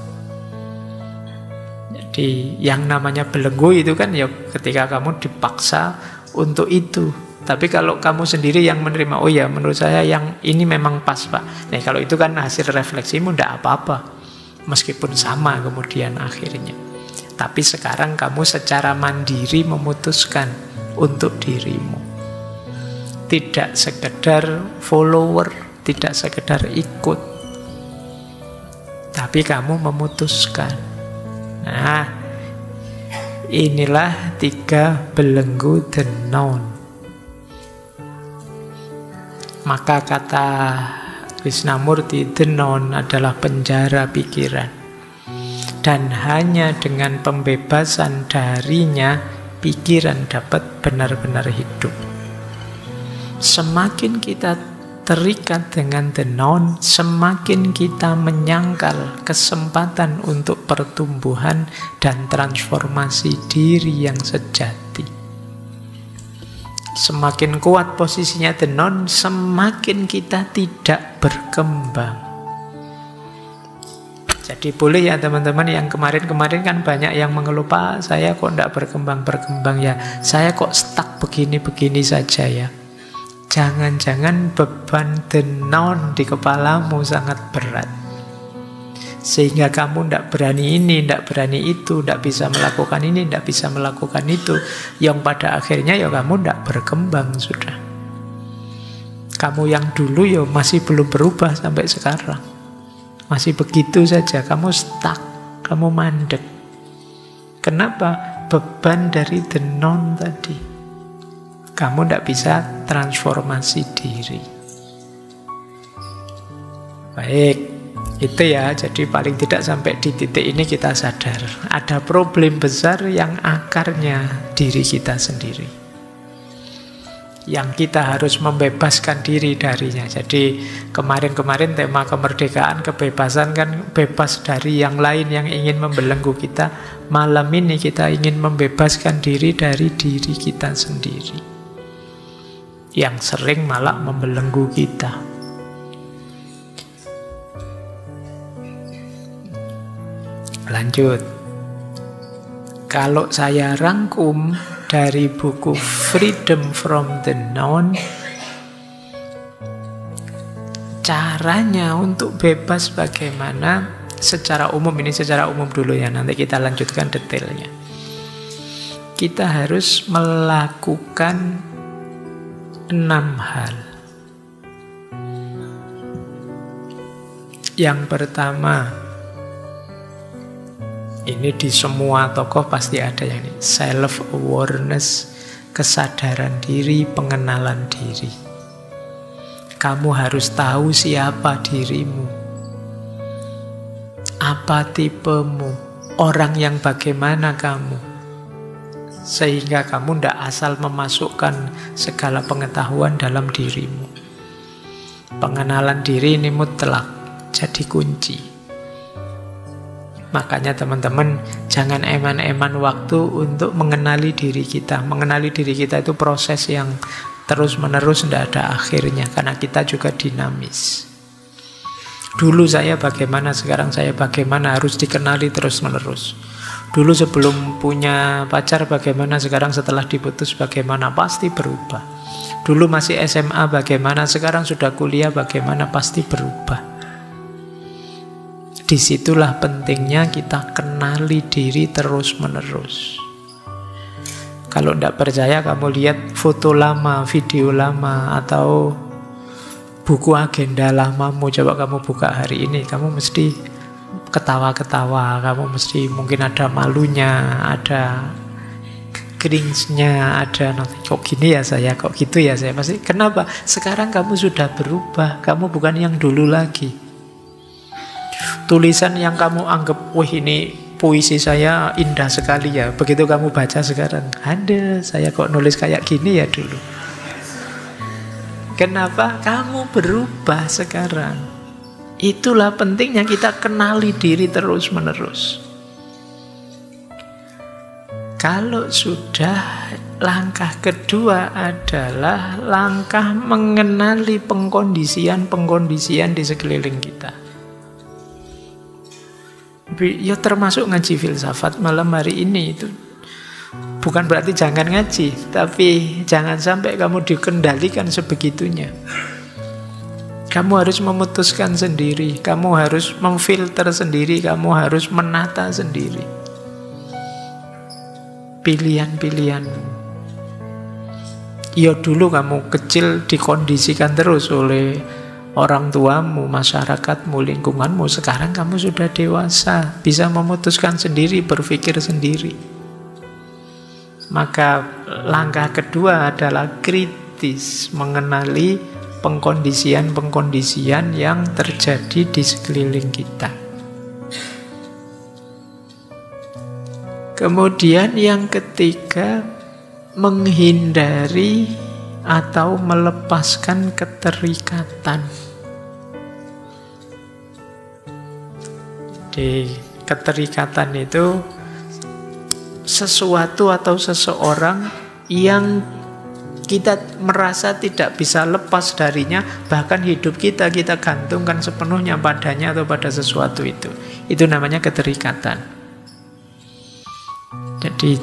Jadi yang namanya belenggu itu kan ya ketika kamu dipaksa untuk itu. Tapi kalau kamu sendiri yang menerima, oh ya menurut saya yang ini memang pas Pak. Nah kalau itu kan hasil refleksimu, tidak apa-apa. Meskipun sama kemudian akhirnya. Tapi sekarang kamu secara mandiri memutuskan untuk dirimu. Tidak sekedar follower, tidak sekedar ikut. Tapi kamu memutuskan. Nah, inilah 3 belenggu the known. Maka kata Krishnamurti, the known adalah penjara pikiran. Dan hanya dengan pembebasan darinya, pikiran dapat benar-benar hidup. Semakin kita terikat dengan the known, semakin kita menyangkal kesempatan untuk pertumbuhan dan transformasi diri yang sejati. Semakin kuat posisinya the known, semakin kita tidak berkembang. Jadi boleh ya teman-teman, yang kemarin-kemarin kan banyak yang mengeluh, Pak, saya kok tidak berkembang-berkembang ya, saya kok stuck begini-begini saja ya. Jangan-jangan beban the known di kepalamu sangat berat, sehingga kamu tidak berani ini, tidak berani itu, tidak bisa melakukan ini, tidak bisa melakukan itu. Yang pada akhirnya ya kamu tidak berkembang sudah. Kamu yang dulu ya masih belum berubah sampai sekarang. Masih begitu saja, kamu stuck, kamu mandek. Kenapa? Beban dari the known tadi. Kamu tidak bisa transformasi diri. Baik, itu ya. Jadi paling tidak sampai di titik ini kita sadar ada problem besar yang akarnya diri kita sendiri, yang kita harus membebaskan diri darinya. Jadi kemarin-kemarin tema kemerdekaan, kebebasan kan bebas dari yang lain yang ingin membelenggu kita. Malam ini kita ingin membebaskan diri dari diri kita sendiri, yang sering malah membelenggu kita. Lanjut. Kalau saya rangkum dari buku Freedom from the Known. Caranya untuk bebas bagaimana secara umum, ini secara umum dulu ya, nanti kita lanjutkan detailnya. Kita harus melakukan 6 hal. Yang pertama, ini di semua tokoh pasti ada yang ini, self-awareness, kesadaran diri, pengenalan diri. Kamu harus tahu siapa dirimu, apa tipemu, orang yang bagaimana kamu, sehingga kamu tidak asal memasukkan segala pengetahuan dalam dirimu. Pengenalan diri ini mutlak, jadi kunci. Makanya teman-teman jangan eman-eman waktu untuk mengenali diri kita. Mengenali diri kita itu proses yang terus-menerus, tidak ada akhirnya, karena kita juga dinamis. Dulu saya bagaimana, sekarang saya bagaimana, harus dikenali terus-menerus. Dulu sebelum punya pacar bagaimana, sekarang setelah diputus bagaimana, pasti berubah. Dulu masih SMA bagaimana, sekarang sudah kuliah bagaimana, pasti berubah. Disitulah pentingnya kita kenali diri terus-menerus. Kalau tidak percaya, kamu lihat foto lama, video lama, atau buku agenda lamamu. Coba kamu buka hari ini, kamu mesti ketawa-ketawa, kamu mesti mungkin ada malunya, ada cringe-nya, ada kok gini ya saya, kok gitu ya saya. Pasti kenapa? Sekarang kamu sudah berubah, kamu bukan yang dulu lagi. Tulisan yang kamu anggap, wah ini puisi saya indah sekali ya, begitu kamu baca sekarang, ada saya kok nulis kayak gini ya dulu. Kenapa? Kamu berubah sekarang. Itulah pentingnya kita kenali diri terus-menerus. Kalau sudah, langkah kedua adalah langkah mengenali pengkondisian di sekeliling kita. Ya termasuk ngaji filsafat malam hari ini itu. Bukan berarti jangan ngaji, tapi jangan sampai kamu dikendalikan sebegitunya. Kamu harus memutuskan sendiri, kamu harus memfilter sendiri, kamu harus menata sendiri pilihan-pilihanmu. Ya dulu kamu kecil dikondisikan terus oleh orang tuamu, masyarakatmu, lingkunganmu. Sekarang kamu sudah dewasa, bisa memutuskan sendiri, berpikir sendiri. Maka langkah kedua adalah kritis, mengenali pengkondisian yang terjadi di sekeliling kita. Kemudian yang ketiga, menghindari atau melepaskan keterikatan. Di keterikatan itu sesuatu atau seseorang yang kita merasa tidak bisa lepas darinya, bahkan hidup kita gantungkan sepenuhnya padanya atau pada sesuatu itu. Itu namanya keterikatan. Jadi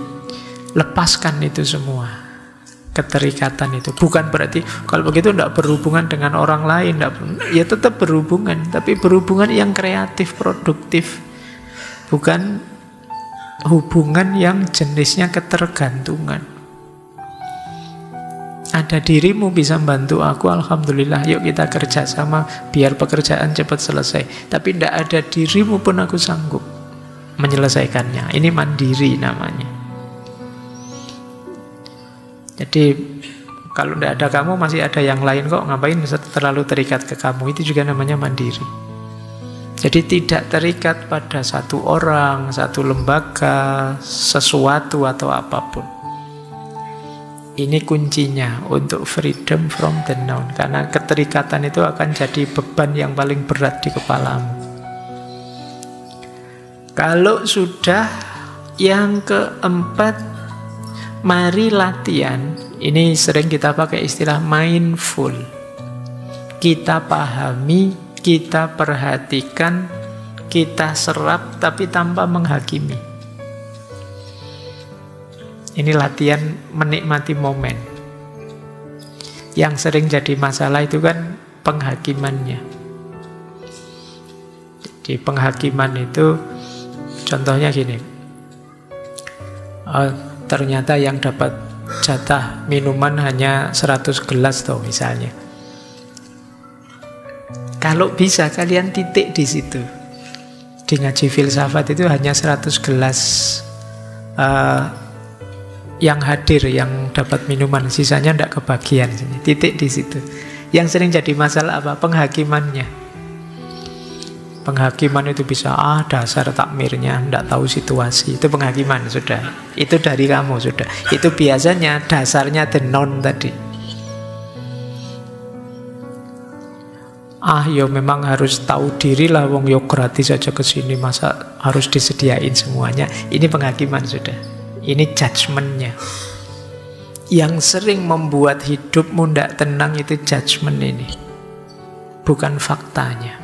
lepaskan itu semua. Keterikatan itu bukan berarti kalau begitu tidak berhubungan dengan orang lain, ya tetap berhubungan, tapi berhubungan yang kreatif, produktif, bukan hubungan yang jenisnya ketergantungan. Ada dirimu bisa membantu aku, alhamdulillah, yuk kita kerjasama biar pekerjaan cepat selesai. Tapi tidak ada dirimu pun aku sanggup menyelesaikannya. Ini mandiri namanya. Jadi kalau tidak ada kamu, masih ada yang lain kok, ngapain terlalu terikat ke kamu. Itu juga namanya mandiri. Jadi tidak terikat pada satu orang, satu lembaga, sesuatu atau apapun. Ini kuncinya untuk freedom from the known. Karena keterikatan itu akan jadi beban yang paling berat di kepalamu. Kalau sudah, yang keempat, mari latihan. Ini sering kita pakai istilah mindful. Kita pahami, kita perhatikan, kita serap, tapi tanpa menghakimi. Ini latihan menikmati momen. Yang sering jadi masalah itu kan penghakimannya. Jadi penghakiman itu contohnya gini. Ternyata yang dapat jatah minuman hanya 100 gelas toh misalnya. Kalau bisa kalian titik di situ. Di ngaji filsafat itu hanya 100 gelas yang hadir, yang dapat minuman, sisanya tidak kebagian. Titik di situ. Yang sering jadi masalah apa? Penghakimannya. Penghakiman itu bisa, dasar takmirnya, tidak tahu situasi. Itu penghakiman sudah. Itu dari kamu sudah. Itu biasanya dasarnya the noun tadi. Ya memang harus tahu diri lah, wong yo gratis aja ke sini, masa harus disediain semuanya. Ini penghakiman sudah. Ini judgment-nya. Yang sering membuat hidupmu tidak tenang itu judgment ini, bukan faktanya.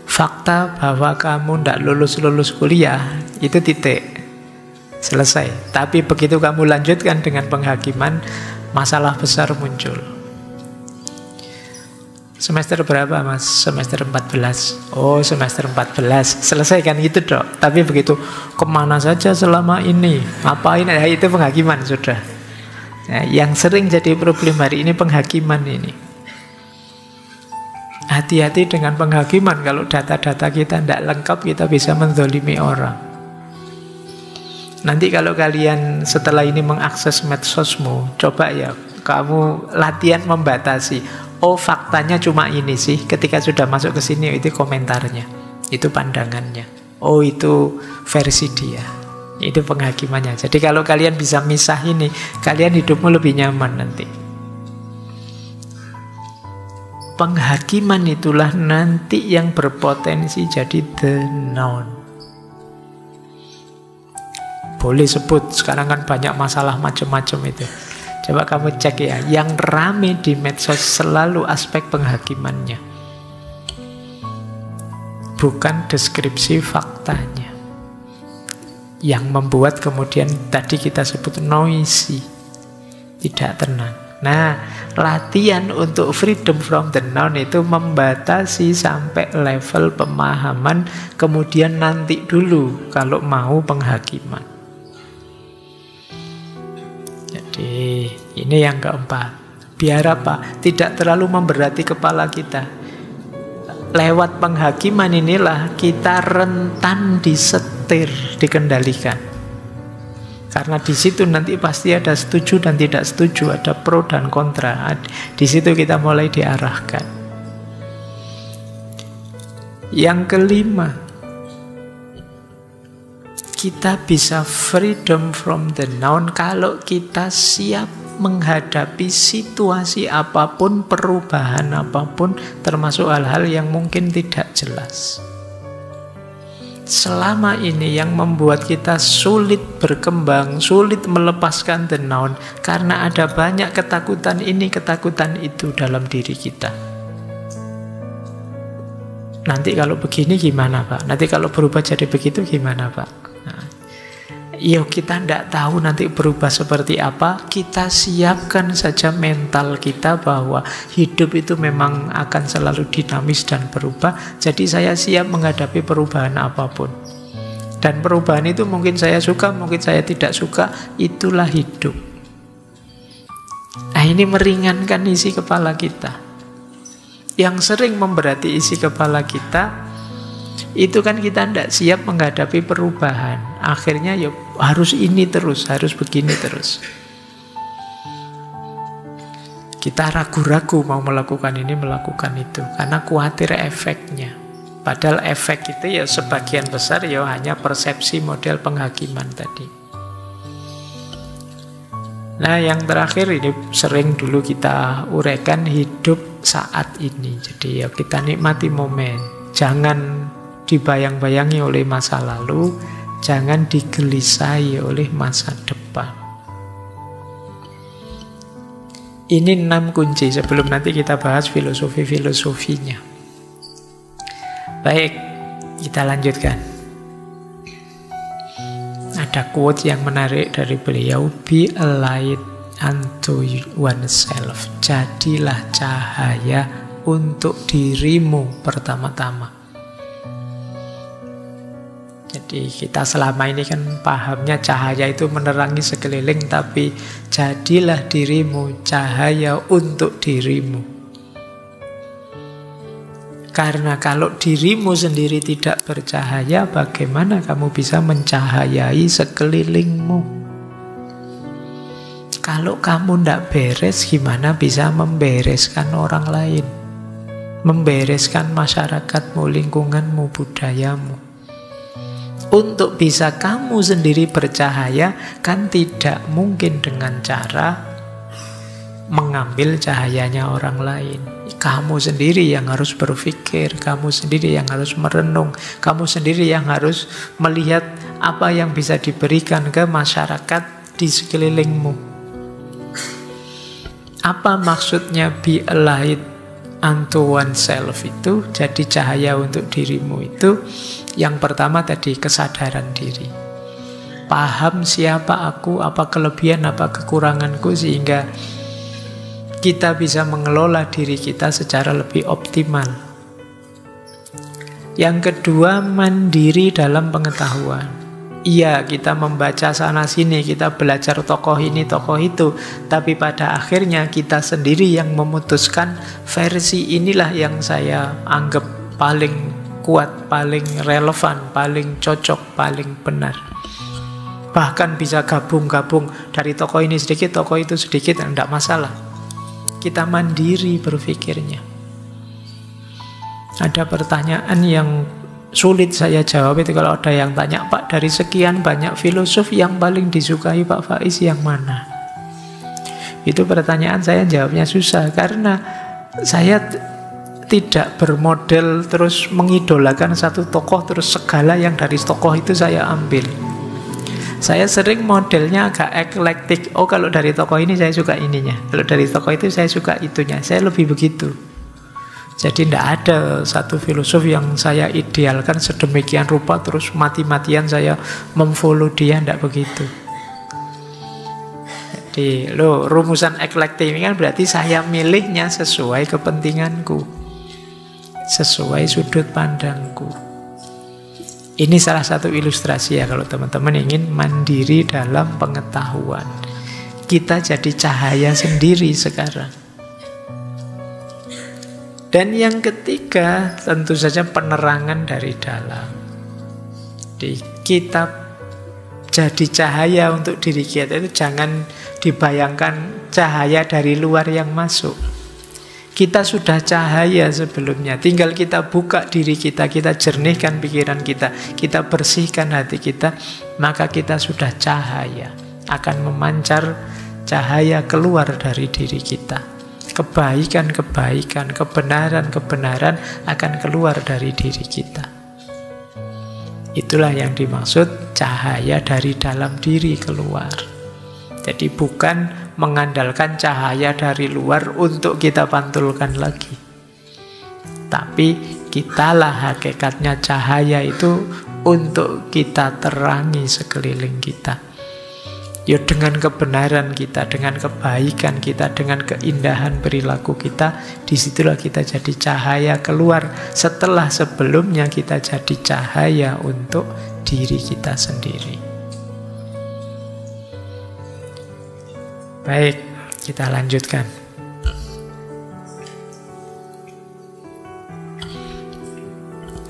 Fakta bahwa kamu tidak lulus kuliah itu titik, selesai. Tapi begitu kamu lanjutkan dengan penghakiman, masalah besar muncul. Semester berapa mas? Semester 14. Oh semester 14. Selesai kan gitu dok. Tapi begitu kemana saja selama ini, ngapain, itu penghakiman sudah. Nah, yang sering jadi problem hari ini penghakiman ini. Hati-hati dengan penghakiman. Kalau data-data kita tidak lengkap, kita bisa menzalimi orang. Nanti kalau kalian setelah ini mengakses medsosmu, coba ya kamu latihan membatasi. Faktanya cuma ini sih. Ketika sudah masuk ke sini, itu komentarnya, itu pandangannya. Itu versi dia. Itu penghakimannya. Jadi kalau kalian bisa misah ini, kalian hidupmu lebih nyaman nanti. Penghakiman itulah nanti yang berpotensi jadi the noun. Boleh sebut, sekarang kan banyak masalah macam-macam itu. Coba kamu cek ya, yang rame di medsos selalu aspek penghakimannya, bukan deskripsi faktanya. Yang membuat kemudian tadi kita sebut noisy, tidak tenang. Nah, latihan untuk freedom from the noun itu membatasi sampai level pemahaman, kemudian nanti dulu kalau mau penghakiman. Jadi ini yang keempat. Biar apa? Tidak terlalu memberati kepala kita. Lewat penghakiman inilah kita rentan disetir, dikendalikan. Karena di situ nanti pasti ada setuju dan tidak setuju, ada pro dan kontra. Di situ kita mulai diarahkan. Yang kelima, kita bisa freedom from the noun kalau kita siap menghadapi situasi apapun, perubahan apapun, termasuk hal-hal yang mungkin tidak jelas. Selama ini yang membuat kita sulit berkembang, sulit melepaskan the noun, karena ada banyak ketakutan ini, ketakutan itu dalam diri kita. Nanti kalau begini gimana Pak? Nanti kalau berubah jadi begitu gimana Pak? Kita tidak tahu nanti berubah seperti apa. Kita siapkan saja mental kita bahwa hidup itu memang akan selalu dinamis dan berubah. Jadi saya siap menghadapi perubahan apapun. Dan perubahan itu mungkin saya suka, mungkin saya tidak suka. Itulah hidup. Nah, ini meringankan isi kepala kita. Yang sering memberati isi kepala kita, itu kan kita tidak siap menghadapi perubahan. Akhirnya harus ini terus, harus begini terus. Kita ragu-ragu mau melakukan ini, melakukan itu, karena khawatir efeknya. Padahal efek itu sebagian besar hanya persepsi model penghakiman tadi. Nah, yang terakhir ini sering dulu kita uraikan, hidup saat ini. Jadi kita nikmati momen. Jangan dibayang-bayangi oleh masa lalu, jangan digelisahi oleh masa depan. Ini 6 kunci sebelum nanti kita bahas filosofi-filosofinya. Baik, kita lanjutkan. Ada quote yang menarik dari beliau, be a light unto oneself. Jadilah cahaya untuk dirimu pertama-tama. Jadi kita selama ini kan pahamnya cahaya itu menerangi sekeliling, tapi jadilah dirimu cahaya untuk dirimu. Karena kalau dirimu sendiri tidak bercahaya, bagaimana kamu bisa mencahayai sekelilingmu? Kalau kamu tidak beres, gimana bisa membereskan orang lain? Membereskan masyarakatmu, lingkunganmu, budayamu. Untuk bisa kamu sendiri bercahaya, kan tidak mungkin dengan cara mengambil cahayanya orang lain. Kamu sendiri yang harus berpikir, kamu sendiri yang harus merenung, kamu sendiri yang harus melihat apa yang bisa diberikan ke masyarakat di sekelilingmu. Apa maksudnya be a light unto oneself itu? Jadi cahaya untuk dirimu itu, yang pertama tadi kesadaran diri. Paham siapa aku, apa kelebihan, apa kekuranganku, sehingga kita bisa mengelola diri kita secara lebih optimal. Yang kedua, mandiri dalam pengetahuan. Iya, kita membaca sana-sini, kita belajar tokoh ini, tokoh itu, tapi pada akhirnya kita sendiri yang memutuskan versi inilah yang saya anggap paling kuat, paling relevan, paling cocok, paling benar. Bahkan bisa gabung-gabung dari tokoh ini sedikit, tokoh itu sedikit, tidak masalah. Kita mandiri berpikirnya. Ada pertanyaan yang sulit saya jawab itu kalau ada yang tanya, Pak, dari sekian banyak filosof yang paling disukai Pak Faiz yang mana? Itu pertanyaan saya jawabnya susah, karena saya tidak bermodel terus mengidolakan satu tokoh terus segala yang dari tokoh itu saya ambil. Saya sering modelnya agak eklektik. Oh, kalau dari tokoh ini saya suka ininya, kalau dari tokoh itu saya suka itunya. Saya lebih begitu. Jadi tidak ada satu filosof yang saya idealkan sedemikian rupa terus mati-matian saya memfollow dia, tidak begitu. Jadi rumusan eklektik ini kan berarti saya milihnya sesuai kepentinganku, sesuai sudut pandangku. Ini salah satu ilustrasi ya kalau teman-teman ingin mandiri dalam pengetahuan. Kita jadi cahaya sendiri sekarang. Dan yang ketiga, tentu saja penerangan dari dalam. Jadi kita jadi cahaya untuk diri kita itu jangan dibayangkan cahaya dari luar yang masuk. Kita sudah cahaya sebelumnya, tinggal kita buka diri kita, kita jernihkan pikiran kita bersihkan hati kita, maka kita sudah cahaya. Akan memancar cahaya keluar dari diri kita. Kebaikan-kebaikan, kebenaran-kebenaran akan keluar dari diri kita. Itulah yang dimaksud cahaya dari dalam diri keluar. Jadi bukan mengandalkan cahaya dari luar untuk kita pantulkan lagi. Tapi kitalah hakikatnya cahaya itu untuk kita terangi sekeliling kita. Ya dengan kebenaran kita, dengan kebaikan kita, dengan keindahan perilaku kita, disitulah kita jadi cahaya keluar setelah sebelumnya kita jadi cahaya untuk diri kita sendiri. Baik, kita lanjutkan.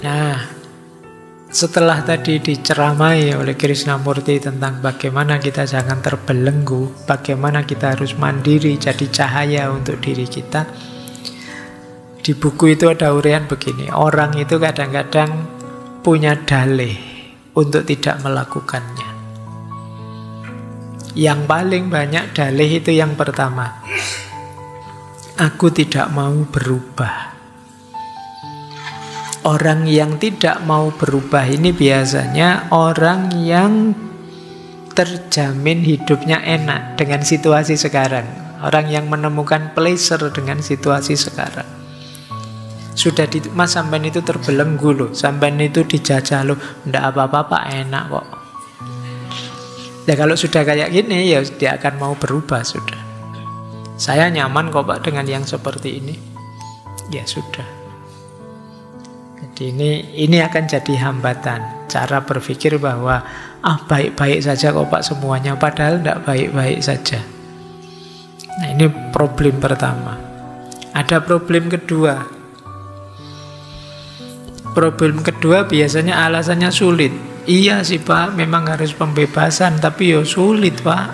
Nah, setelah tadi diceramai oleh Krishnamurti tentang bagaimana kita jangan terbelenggu, bagaimana kita harus mandiri jadi cahaya untuk diri kita, di buku itu ada uraian begini, orang itu kadang-kadang punya dalih untuk tidak melakukannya. Yang paling banyak dalih itu yang pertama, aku tidak mau berubah. Orang yang tidak mau berubah ini biasanya orang yang terjamin hidupnya enak dengan situasi sekarang. Orang yang menemukan pleasure dengan situasi sekarang. Sudah mas sampean itu terbelenggu loh, sampean itu dijajah loh, ndak apa-apa enak kok. Ya kalau sudah kayak gini, ya dia akan mau berubah sudah. Saya nyaman kok Pak dengan yang seperti ini. Ya sudah. Jadi ini akan jadi hambatan. Cara berpikir bahwa baik-baik saja kok Pak semuanya, padahal tidak baik-baik saja. Nah ini problem pertama. Ada problem kedua. Problem kedua biasanya alasannya sulit. Iya sih Pak, memang harus pembebasan, tapi ya sulit Pak.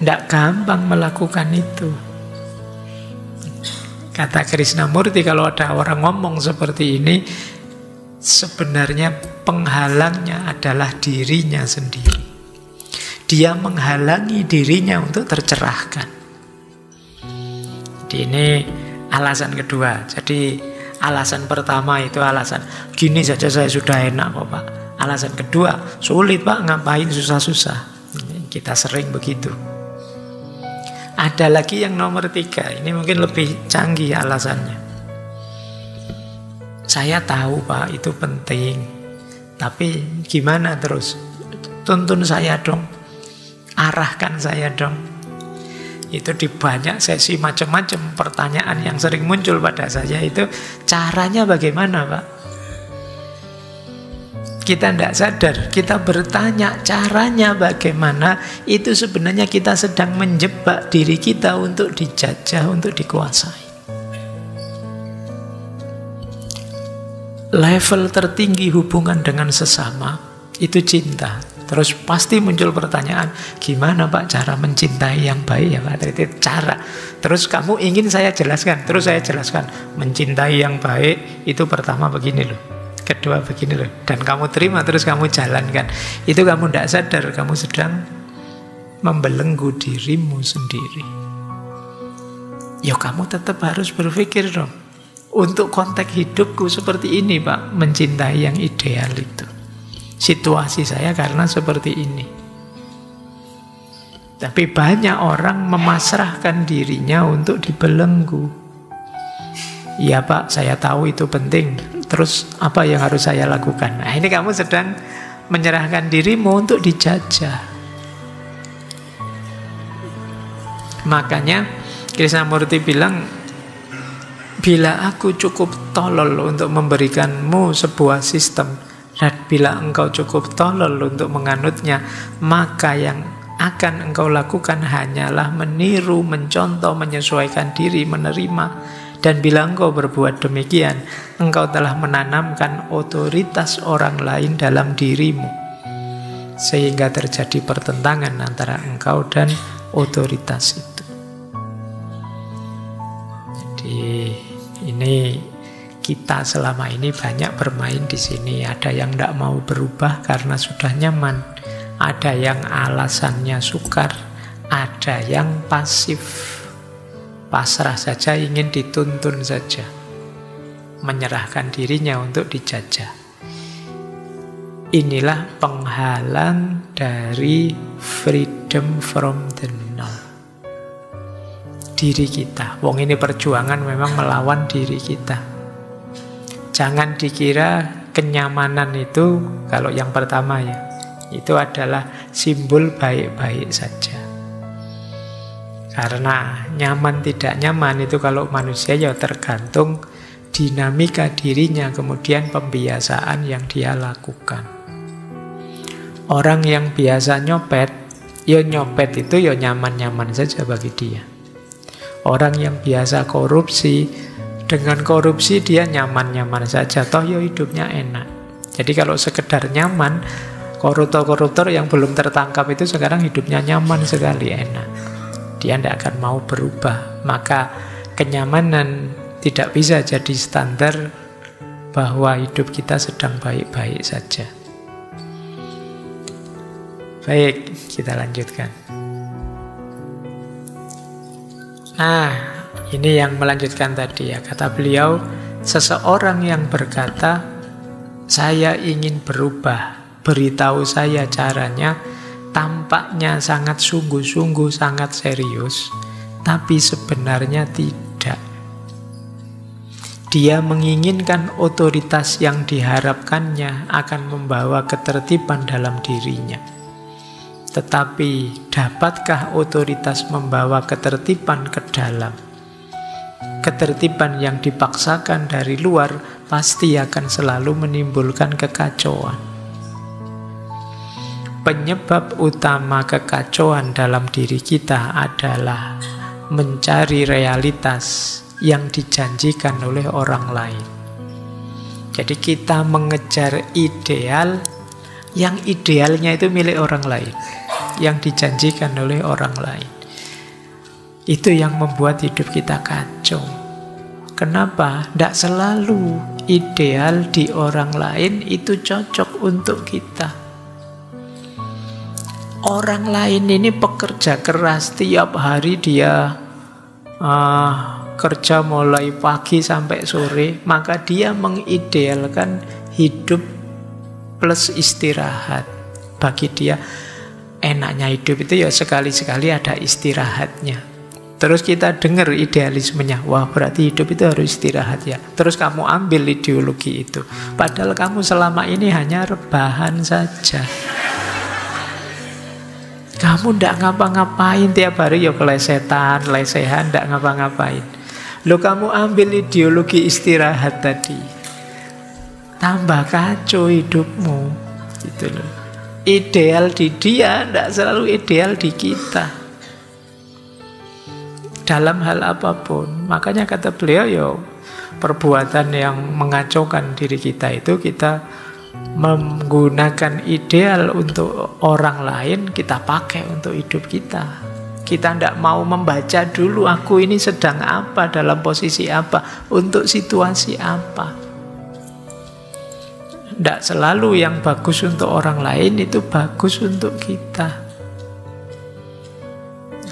Tidak gampang melakukan itu. Kata Krishnamurti, kalau ada orang ngomong seperti ini, sebenarnya penghalangnya adalah dirinya sendiri. Dia menghalangi dirinya untuk tercerahkan. Jadi ini alasan kedua. Jadi alasan pertama itu alasan gini saja saya sudah enak kok Pak. Alasan kedua, sulit Pak, ngapain susah-susah. Kita sering begitu. Ada lagi yang nomor 3. Ini mungkin lebih canggih alasannya. Saya tahu Pak itu penting, tapi gimana terus? Tuntun saya dong, arahkan saya dong. Itu di banyak sesi macam-macam pertanyaan yang sering muncul pada saya itu, caranya bagaimana Pak? Kita tidak sadar, kita bertanya caranya bagaimana, itu sebenarnya kita sedang menjebak diri kita untuk dijajah, untuk dikuasai. Level tertinggi hubungan dengan sesama itu cinta. Terus pasti muncul pertanyaan, gimana Pak cara mencintai yang baik ya Pak? Itu cara. Terus kamu ingin saya jelaskan, terus saya jelaskan. Mencintai yang baik itu pertama begini loh, kedua begini loh, dan kamu terima terus kamu jalankan. Itu kamu tidak sadar, kamu sedang membelenggu dirimu sendiri. Ya kamu tetap harus berpikir dong, untuk konteks hidupku seperti ini Pak, mencintai yang ideal itu. Situasi saya karena seperti ini. Tapi banyak orang memasrahkan dirinya untuk dibelenggu. Iya Pak, saya tahu itu penting. Terus apa yang harus saya lakukan? Nah ini kamu sedang menyerahkan dirimu untuk dijajah. Makanya Krishnamurti bilang, bila aku cukup tolol untuk memberikanmu sebuah sistem, dan bila engkau cukup tolol untuk menganutnya, maka yang akan engkau lakukan hanyalah meniru, mencontoh, menyesuaikan diri, menerima. Dan bila engkau berbuat demikian, engkau telah menanamkan otoritas orang lain dalam dirimu, sehingga terjadi pertentangan antara engkau dan otoritas itu. Jadi ini kita selama ini banyak bermain di sini. Ada yang tidak mau berubah karena sudah nyaman. Ada yang alasannya sukar. Ada yang pasif. Pasrah saja, ingin dituntun saja. Menyerahkan dirinya untuk dijajah. Inilah penghalang dari freedom from the now. Diri kita. Wong ini perjuangan memang melawan diri kita. Jangan dikira kenyamanan itu, kalau yang pertama ya, itu adalah simbol baik-baik saja. Karena nyaman tidak nyaman itu kalau manusia ya tergantung dinamika dirinya, kemudian pembiasaan yang dia lakukan. Orang yang biasa nyopet, ya nyopet itu ya nyaman-nyaman saja bagi dia. Orang yang biasa korupsi, dengan korupsi dia nyaman-nyaman saja, toh ya hidupnya enak. Jadi kalau sekedar nyaman, koruptor-koruptor yang belum tertangkap itu sekarang hidupnya nyaman sekali, enak. Dia tidak akan mau berubah. Maka kenyamanan tidak bisa jadi standar bahwa hidup kita sedang baik-baik saja. Baik, kita lanjutkan. Ini yang melanjutkan tadi ya. Kata beliau, seseorang yang berkata, saya ingin berubah, beritahu saya caranya, tampaknya sangat sungguh-sungguh, sangat serius, tapi sebenarnya tidak. Dia menginginkan otoritas yang diharapkannya akan membawa ketertiban dalam dirinya. Tetapi dapatkah otoritas membawa ketertiban ke dalam? Ketertiban yang dipaksakan dari luar pasti akan selalu menimbulkan kekacauan. Penyebab utama kekacauan dalam diri kita adalah mencari realitas yang dijanjikan oleh orang lain. Jadi kita mengejar ideal, yang idealnya itu milik orang lain, yang dijanjikan oleh orang lain. Itu yang membuat hidup kita kacau. Kenapa? Tidak selalu ideal di orang lain itu cocok untuk kita. Orang lain ini pekerja keras, tiap hari dia kerja mulai pagi sampai sore, maka dia mengidealkan hidup plus istirahat. Bagi dia enaknya hidup itu ya sekali-sekali ada istirahatnya. Terus kita dengar idealismenya, wah berarti hidup itu harus istirahat ya. Terus kamu ambil ideologi itu, padahal kamu selama ini hanya rebahan saja. Kamu ndak ngapa-ngapain tiap hari, ya kelesetan, lesehan, ndak ngapa-ngapain. Lo kamu ambil ideologi istirahat tadi, tambah kacau hidupmu, gitu loh. Ideal di dia ndak selalu ideal di kita. Dalam hal apapun. Makanya kata beliau, ya perbuatan yang mengacaukan diri kita itu kita menggunakan ideal untuk orang lain, kita pakai untuk hidup kita. Kita tidak mau membaca dulu aku ini sedang apa, dalam posisi apa, untuk situasi apa. Tidak selalu yang bagus untuk orang lain itu bagus untuk kita.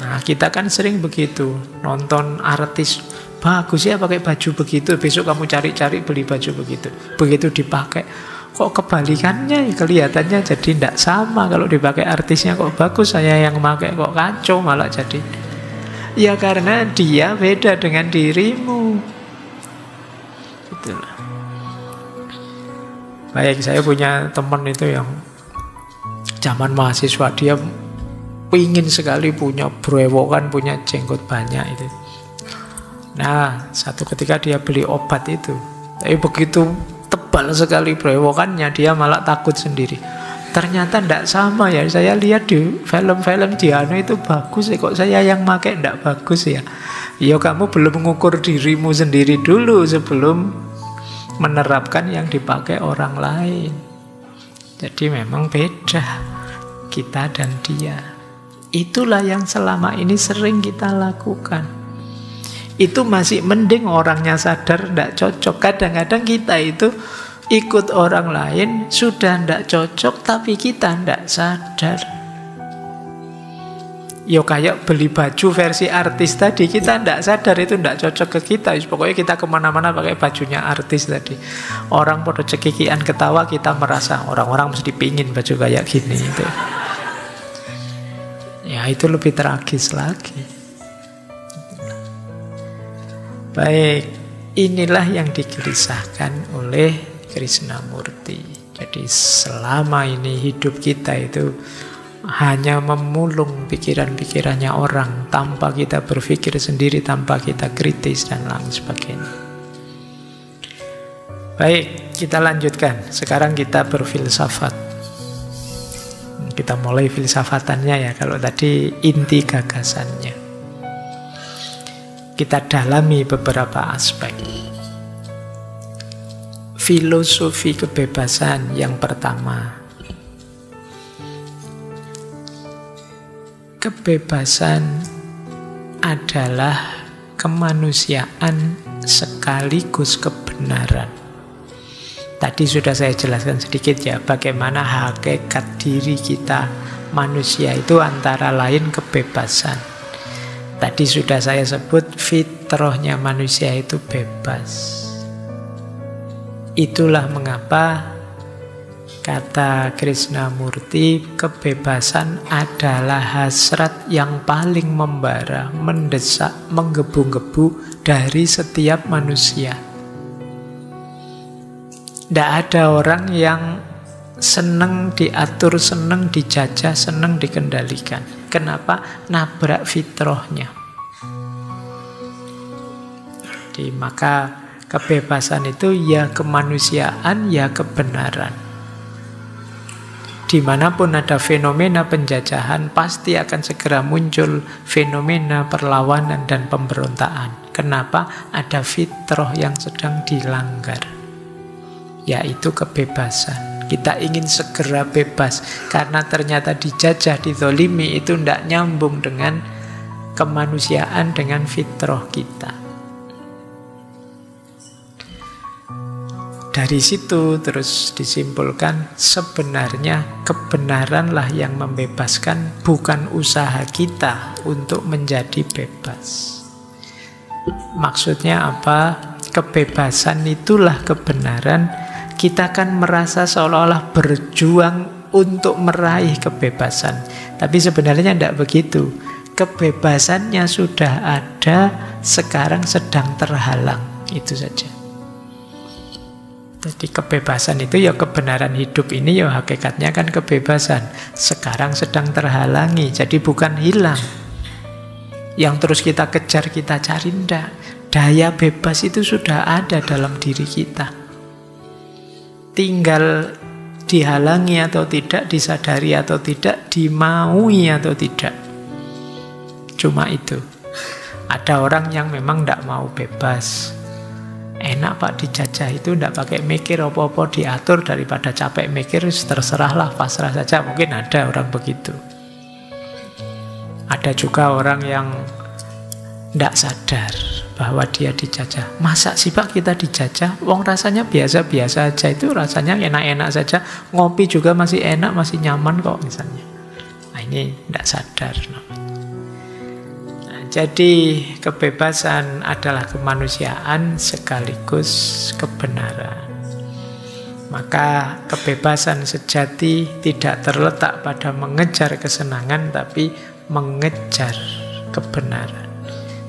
Nah, kita kan sering begitu, nonton artis bagus ya pakai baju begitu, besok kamu cari-cari beli baju begitu. Begitu dipakai, kok kebalikannya, kelihatannya jadi tidak sama. Kalau dipakai artisnya kok bagus, saya yang pakai kok kacau malah jadi. Ya karena dia beda dengan dirimu. Itulah. Baik, saya punya teman itu yang zaman mahasiswa, dia pingin sekali punya brewokan, punya jenggot banyak itu. Nah, satu ketika dia beli obat itu, tapi begitu tebal sekali brewokannya, dia malah takut sendiri. Ternyata tidak sama ya, saya lihat di film-film di anu itu bagus ya, kok saya yang pakai tidak bagus ya. Ya kamu belum mengukur dirimu sendiri dulu sebelum menerapkan yang dipakai orang lain. Jadi memang beda kita dan dia. Itulah yang selama ini sering kita lakukan. Itu masih mending orangnya sadar tidak cocok. Kadang-kadang kita itu ikut orang lain, sudah tidak cocok, tapi kita tidak sadar. Yo kayak beli baju versi artis tadi, kita tidak sadar itu tidak cocok ke kita. Pokoknya kita kemana-mana pakai bajunya artis tadi. Orang pada cekikian ketawa, kita merasa orang-orang mesti pingin baju kayak gini itu. Ya itu lebih tragis lagi. Baik, inilah yang digelisahkan oleh Krishnamurti. Jadi selama ini hidup kita itu hanya memulung pikiran-pikirannya orang, tanpa kita berpikir sendiri, tanpa kita kritis dan lain sebagainya. Baik, kita lanjutkan. Sekarang kita berfilsafat. Kita mulai filsafatannya ya, kalau tadi inti gagasannya. Kita dalami beberapa aspek. Filosofi kebebasan yang pertama. Kebebasan adalah kemanusiaan sekaligus kebenaran. Tadi sudah saya jelaskan sedikit ya, bagaimana hakikat diri kita manusia itu antara lain kebebasan. Tadi sudah saya sebut fitrahnya manusia itu bebas. Itulah mengapa kata Krishnamurti, kebebasan adalah hasrat yang paling membara, mendesak, menggebu-gebu dari setiap manusia. Tidak ada orang yang seneng diatur, seneng dijajah, seneng dikendalikan. Kenapa? Nabrak fitrahnya. Jadi maka kebebasan itu ya kemanusiaan, ya kebenaran. Dimanapun ada fenomena penjajahan, pasti akan segera muncul fenomena perlawanan dan pemberontakan. Kenapa? Ada fitrah yang sedang dilanggar, yaitu kebebasan. Kita ingin segera bebas, karena ternyata dijajah, dizolimi, itu tidak nyambung dengan kemanusiaan, dengan fitrah kita. Dari situ terus disimpulkan, sebenarnya kebenaranlah yang membebaskan, bukan usaha kita untuk menjadi bebas. Maksudnya apa? Kebebasan itulah kebenaran. Kita kan merasa seolah-olah berjuang untuk meraih kebebasan. Tapi sebenarnya tidak begitu. Kebebasannya sudah ada, sekarang sedang terhalang. Itu saja. Jadi kebebasan itu ya kebenaran hidup ini ya hakikatnya kan kebebasan. Sekarang sedang terhalangi, jadi bukan hilang. Yang terus kita kejar, kita cari, enggak. Daya bebas itu sudah ada dalam diri kita. Tinggal dihalangi atau tidak, disadari atau tidak, dimaui atau tidak. Cuma itu. Ada orang yang memang tidak mau bebas. Enak Pak dijajah itu, tidak pakai mikir apa-apa, diatur, daripada capek mikir, terserahlah, pasrah saja. Mungkin ada orang begitu. Ada juga orang yang tidak sadar bahwa dia dijajah. Masa sih Pak kita dijajah? Wong rasanya biasa-biasa aja, itu rasanya enak-enak saja. Ngopi juga masih enak, masih nyaman kok misalnya. Nah ini tidak sadar namanya. Nah, jadi kebebasan adalah kemanusiaan sekaligus kebenaran. Maka kebebasan sejati tidak terletak pada mengejar kesenangan, tapi mengejar kebenaran.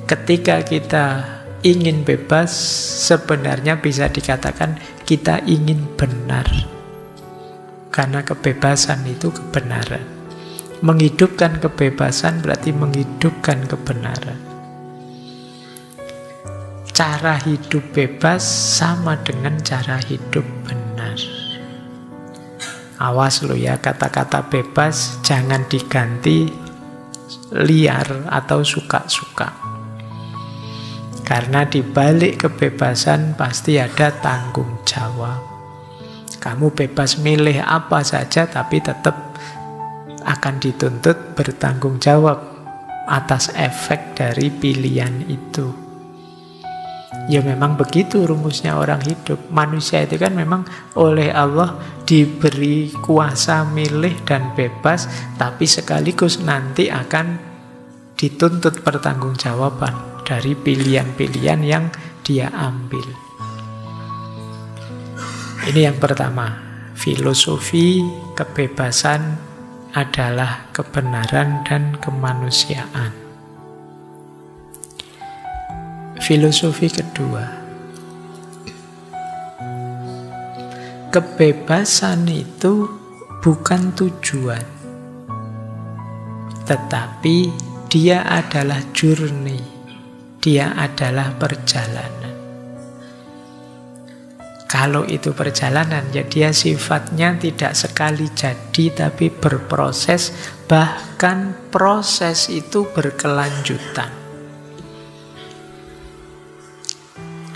Ketika kita ingin bebas, sebenarnya bisa dikatakan kita ingin benar. Karena kebebasan itu kebenaran. Menghidupkan kebebasan berarti menghidupkan kebenaran. Cara hidup bebas sama dengan cara hidup benar. Awas lo ya, kata-kata bebas jangan diganti liar atau suka-suka. Karena di balik kebebasan pasti ada tanggung jawab. Kamu bebas milih apa saja, tapi tetap akan dituntut bertanggung jawab atas efek dari pilihan itu. Ya memang begitu rumusnya orang hidup. Manusia itu kan memang oleh Allah diberi kuasa milih dan bebas, tapi sekaligus nanti akan dituntut pertanggungjawaban dari pilihan-pilihan yang dia ambil. Ini yang pertama, filosofi kebebasan adalah kebenaran dan kemanusiaan. Filosofi kedua, kebebasan itu bukan tujuan, tetapi dia adalah journey, dia adalah perjalanan. Kalau itu perjalanan, ya dia sifatnya tidak sekali jadi, tapi berproses, bahkan proses itu berkelanjutan.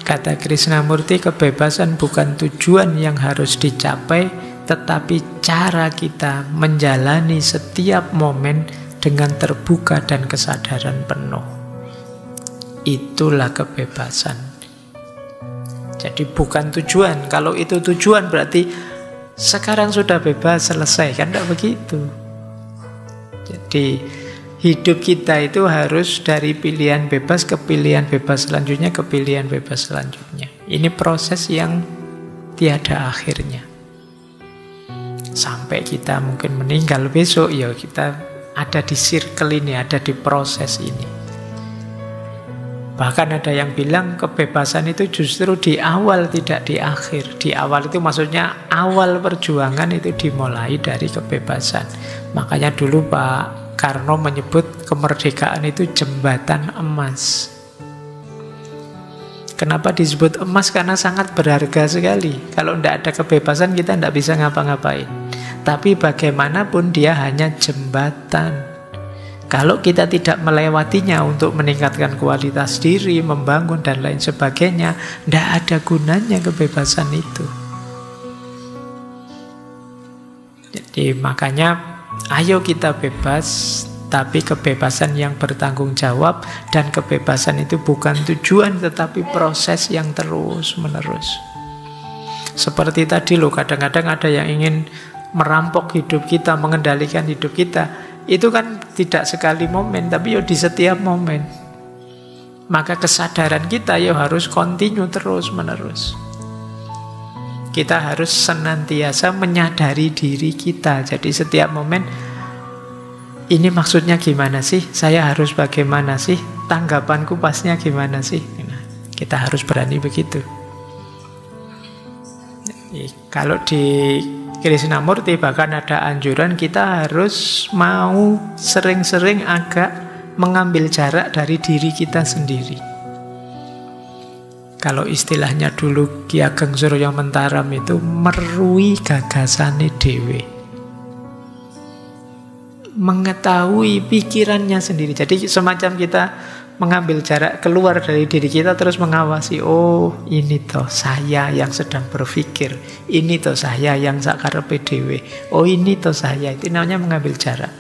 Kata Krishnamurti, kebebasan bukan tujuan yang harus dicapai, tetapi cara kita menjalani setiap momen dengan terbuka dan kesadaran penuh. Itulah kebebasan. Jadi bukan tujuan. Kalau itu tujuan berarti sekarang sudah bebas, selesai. Kan tidak begitu. Jadi hidup kita itu harus dari pilihan bebas ke pilihan bebas selanjutnya, ke pilihan bebas selanjutnya. Ini proses yang tiada akhirnya. Sampai kita mungkin meninggal besok, ya kita ada di circle ini, ada di proses ini. Bahkan ada yang bilang kebebasan itu justru di awal, tidak di akhir. Di awal itu maksudnya awal perjuangan itu dimulai dari kebebasan. Makanya dulu Pak Karno menyebut kemerdekaan itu jembatan emas. Kenapa disebut emas? Karena sangat berharga sekali. Kalau tidak ada kebebasan kita tidak bisa ngapa-ngapain. Tapi bagaimanapun dia hanya jembatan. Kalau kita tidak melewatinya untuk meningkatkan kualitas diri, membangun dan lain sebagainya, tidak ada gunanya kebebasan itu. Jadi makanya ayo kita bebas, tapi kebebasan yang bertanggung jawab, dan kebebasan itu bukan tujuan tetapi proses yang terus menerus. Seperti tadi loh, kadang-kadang ada yang ingin merampok hidup kita, mengendalikan hidup kita. Itu kan tidak sekali momen, tapi yo di setiap momen. Maka kesadaran kita yo harus kontinu terus menerus. Kita harus senantiasa menyadari diri kita. Jadi setiap momen, ini maksudnya gimana sih? Saya harus bagaimana sih? Tanggapanku pasnya gimana sih? Nah, kita harus berani begitu. Kalau di Krishnamurti bahkan ada anjuran kita harus mau sering-sering agak mengambil jarak dari diri kita sendiri. Kalau istilahnya dulu Ki Ageng Surya Mentaram itu merui gagasane dhewe. Mengetahui pikirannya sendiri. Jadi semacam kita mengambil jarak keluar dari diri kita, terus mengawasi, oh ini toh saya yang sedang berpikir, ini toh saya yang sakarepe dhewe, oh ini toh saya. Itu namanya mengambil jarak.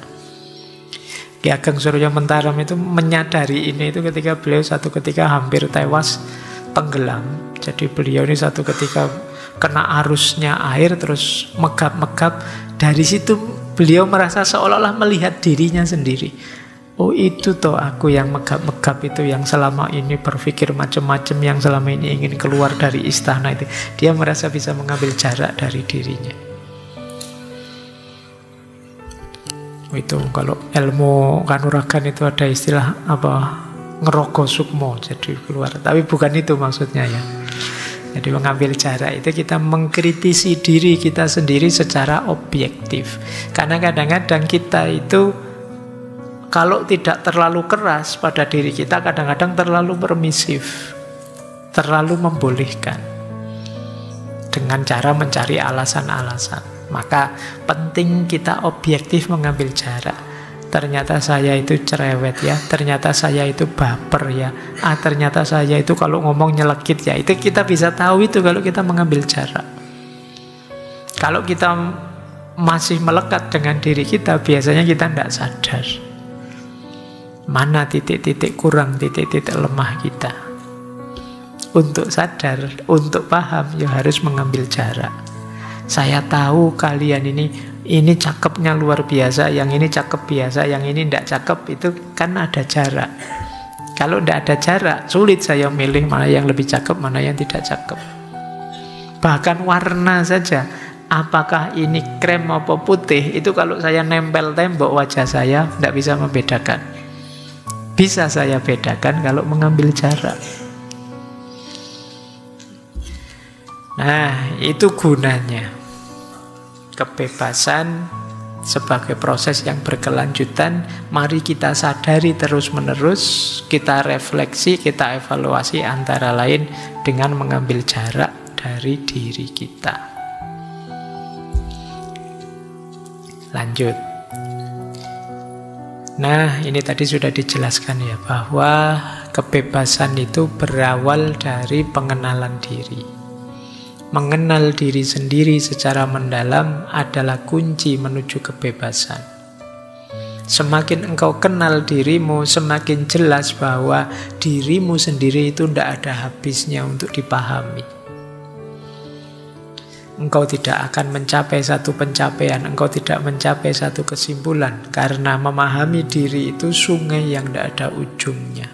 Ki Ageng Surya Mentaram itu menyadari ini itu ketika beliau satu ketika hampir tewas tenggelam. Jadi beliau ini satu ketika kena arusnya air terus megap-megap. Dari situ beliau merasa seolah-olah melihat dirinya sendiri. Oh itu toh aku yang megap-megap itu, yang selama ini berpikir macam-macam, yang selama ini ingin keluar dari istana itu. Dia merasa bisa mengambil jarak dari dirinya. Itu kalau ilmu kanuragan itu ada istilah apa, ngerogo sukmo, jadi keluar. Tapi bukan itu maksudnya ya. Jadi mengambil jarak itu kita mengkritisi diri kita sendiri secara objektif. Karena kadang-kadang kita itu kalau tidak terlalu keras pada diri kita, kadang-kadang terlalu permisif, terlalu membolehkan, dengan cara mencari alasan-alasan. Maka penting kita objektif mengambil jarak. Ternyata saya itu cerewet ya, ternyata saya itu baper ya, ternyata saya itu kalau ngomong nyelekit ya. Itu kita bisa tahu itu kalau kita mengambil jarak. Kalau kita masih melekat dengan diri kita, biasanya kita tidak sadar mana titik-titik kurang, titik-titik lemah kita. Untuk sadar, untuk paham, ya harus mengambil jarak. Saya tahu kalian ini cakepnya luar biasa, yang ini cakep biasa, yang ini tidak cakep, itu kan ada jarak. Kalau tidak ada jarak, sulit saya milih mana yang lebih cakep, mana yang tidak cakep. Bahkan warna saja, apakah ini krem atau putih, itu kalau saya nempel tembok wajah saya, tidak bisa membedakan. Bisa saya bedakan kalau mengambil jarak. Nah, itu gunanya. Kebebasan sebagai proses yang berkelanjutan, mari kita sadari terus-menerus, kita refleksi, kita evaluasi antara lain dengan mengambil jarak dari diri kita. Lanjut. Nah, ini tadi sudah dijelaskan ya, bahwa kebebasan itu berawal dari pengenalan diri. Mengenal diri sendiri secara mendalam adalah kunci menuju kebebasan. Semakin engkau kenal dirimu, semakin jelas bahwa dirimu sendiri itu tidak ada habisnya untuk dipahami. Engkau tidak akan mencapai satu pencapaian, engkau tidak mencapai satu kesimpulan, karena memahami diri itu sungai yang tidak ada ujungnya.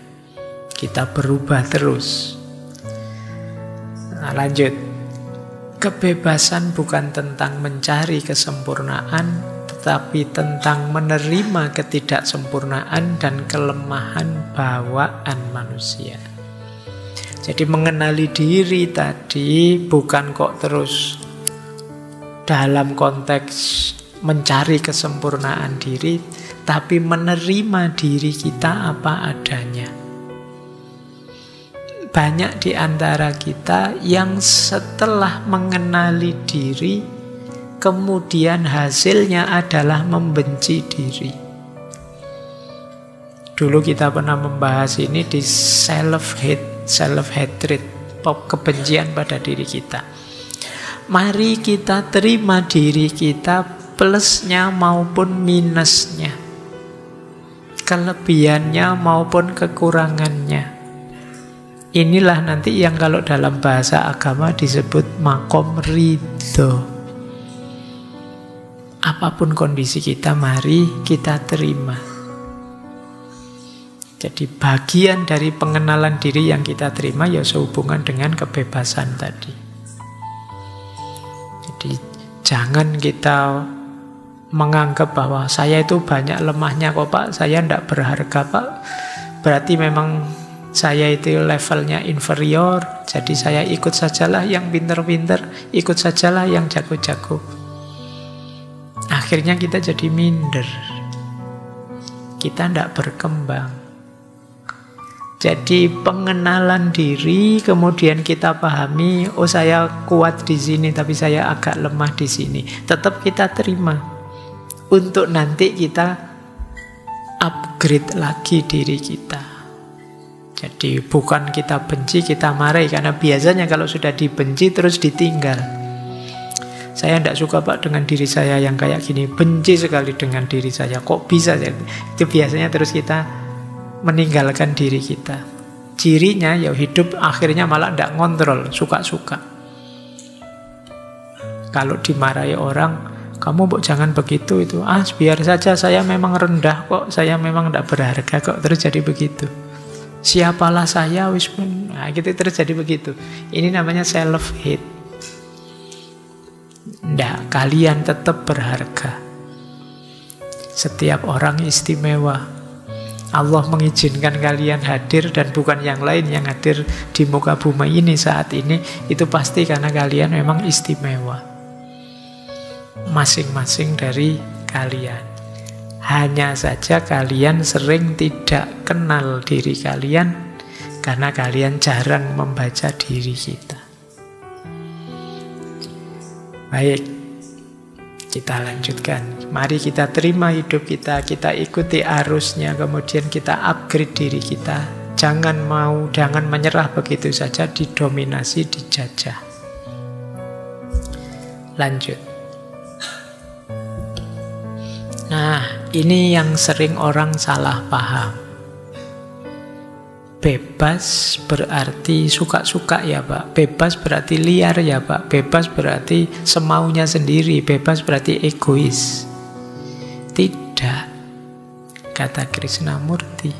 Kita berubah terus. Nah, lanjut. Kebebasan bukan tentang mencari kesempurnaan, tetapi tentang menerima ketidaksempurnaan dan kelemahan bawaan manusia. Jadi mengenali diri tadi bukan kok terus dalam konteks mencari kesempurnaan diri, tapi menerima diri kita apa adanya. Banyak di antara kita yang setelah mengenali diri, kemudian hasilnya adalah membenci diri. Dulu kita pernah membahas ini di self-hate, self-hatred, kebencian pada diri kita. Mari kita terima diri kita, plusnya maupun minusnya, kelebihannya maupun kekurangannya. Inilah nanti yang kalau dalam bahasa agama disebut makom ridho. Apapun kondisi kita, mari kita terima. Jadi bagian dari pengenalan diri yang kita terima ya sehubungan dengan kebebasan tadi. Jadi jangan kita menganggap bahwa saya itu banyak lemahnya kok Pak, saya tidak berharga Pak, berarti memang saya itu levelnya inferior, jadi saya ikut sajalah yang pinter-pinter, ikut sajalah yang jago-jago. Akhirnya kita jadi minder, kita tidak berkembang. Jadi pengenalan diri, kemudian kita pahami, oh saya kuat di sini, tapi saya agak lemah di sini. Tetap kita terima, untuk nanti kita upgrade lagi diri kita. Jadi bukan kita benci, kita marahi. Karena biasanya kalau sudah dibenci terus ditinggal. Saya tidak suka Pak dengan diri saya yang kayak gini. Benci sekali dengan diri saya. Kok bisa? Itu biasanya terus kita meninggalkan diri kita. Cirinya ya hidup akhirnya malah tidak ngontrol, suka-suka. Kalau dimarahi orang, kamu kok jangan begitu itu. Biar saja saya memang rendah kok. Saya memang tidak berharga kok. Terus jadi begitu. Siapalah saya, gitu terjadi begitu. Ini namanya self-hate. Nggak, kalian tetap berharga. Setiap orang istimewa. Allah mengizinkan kalian hadir dan bukan yang lain yang hadir di muka bumi ini saat ini. Itu pasti karena kalian memang istimewa. Masing-masing dari kalian. Hanya saja kalian sering tidak kenal diri kalian karena kalian jarang membaca diri kita. Baik, kita lanjutkan. Mari kita terima hidup kita, kita ikuti arusnya, kemudian kita upgrade diri kita. Jangan menyerah begitu saja, didominasi, dijajah. Lanjut. Nah, ini yang sering orang salah paham. Bebas berarti suka-suka ya Pak. Bebas berarti liar ya Pak. Bebas berarti semaunya sendiri. Bebas berarti egois. Tidak, kata Krishnamurti.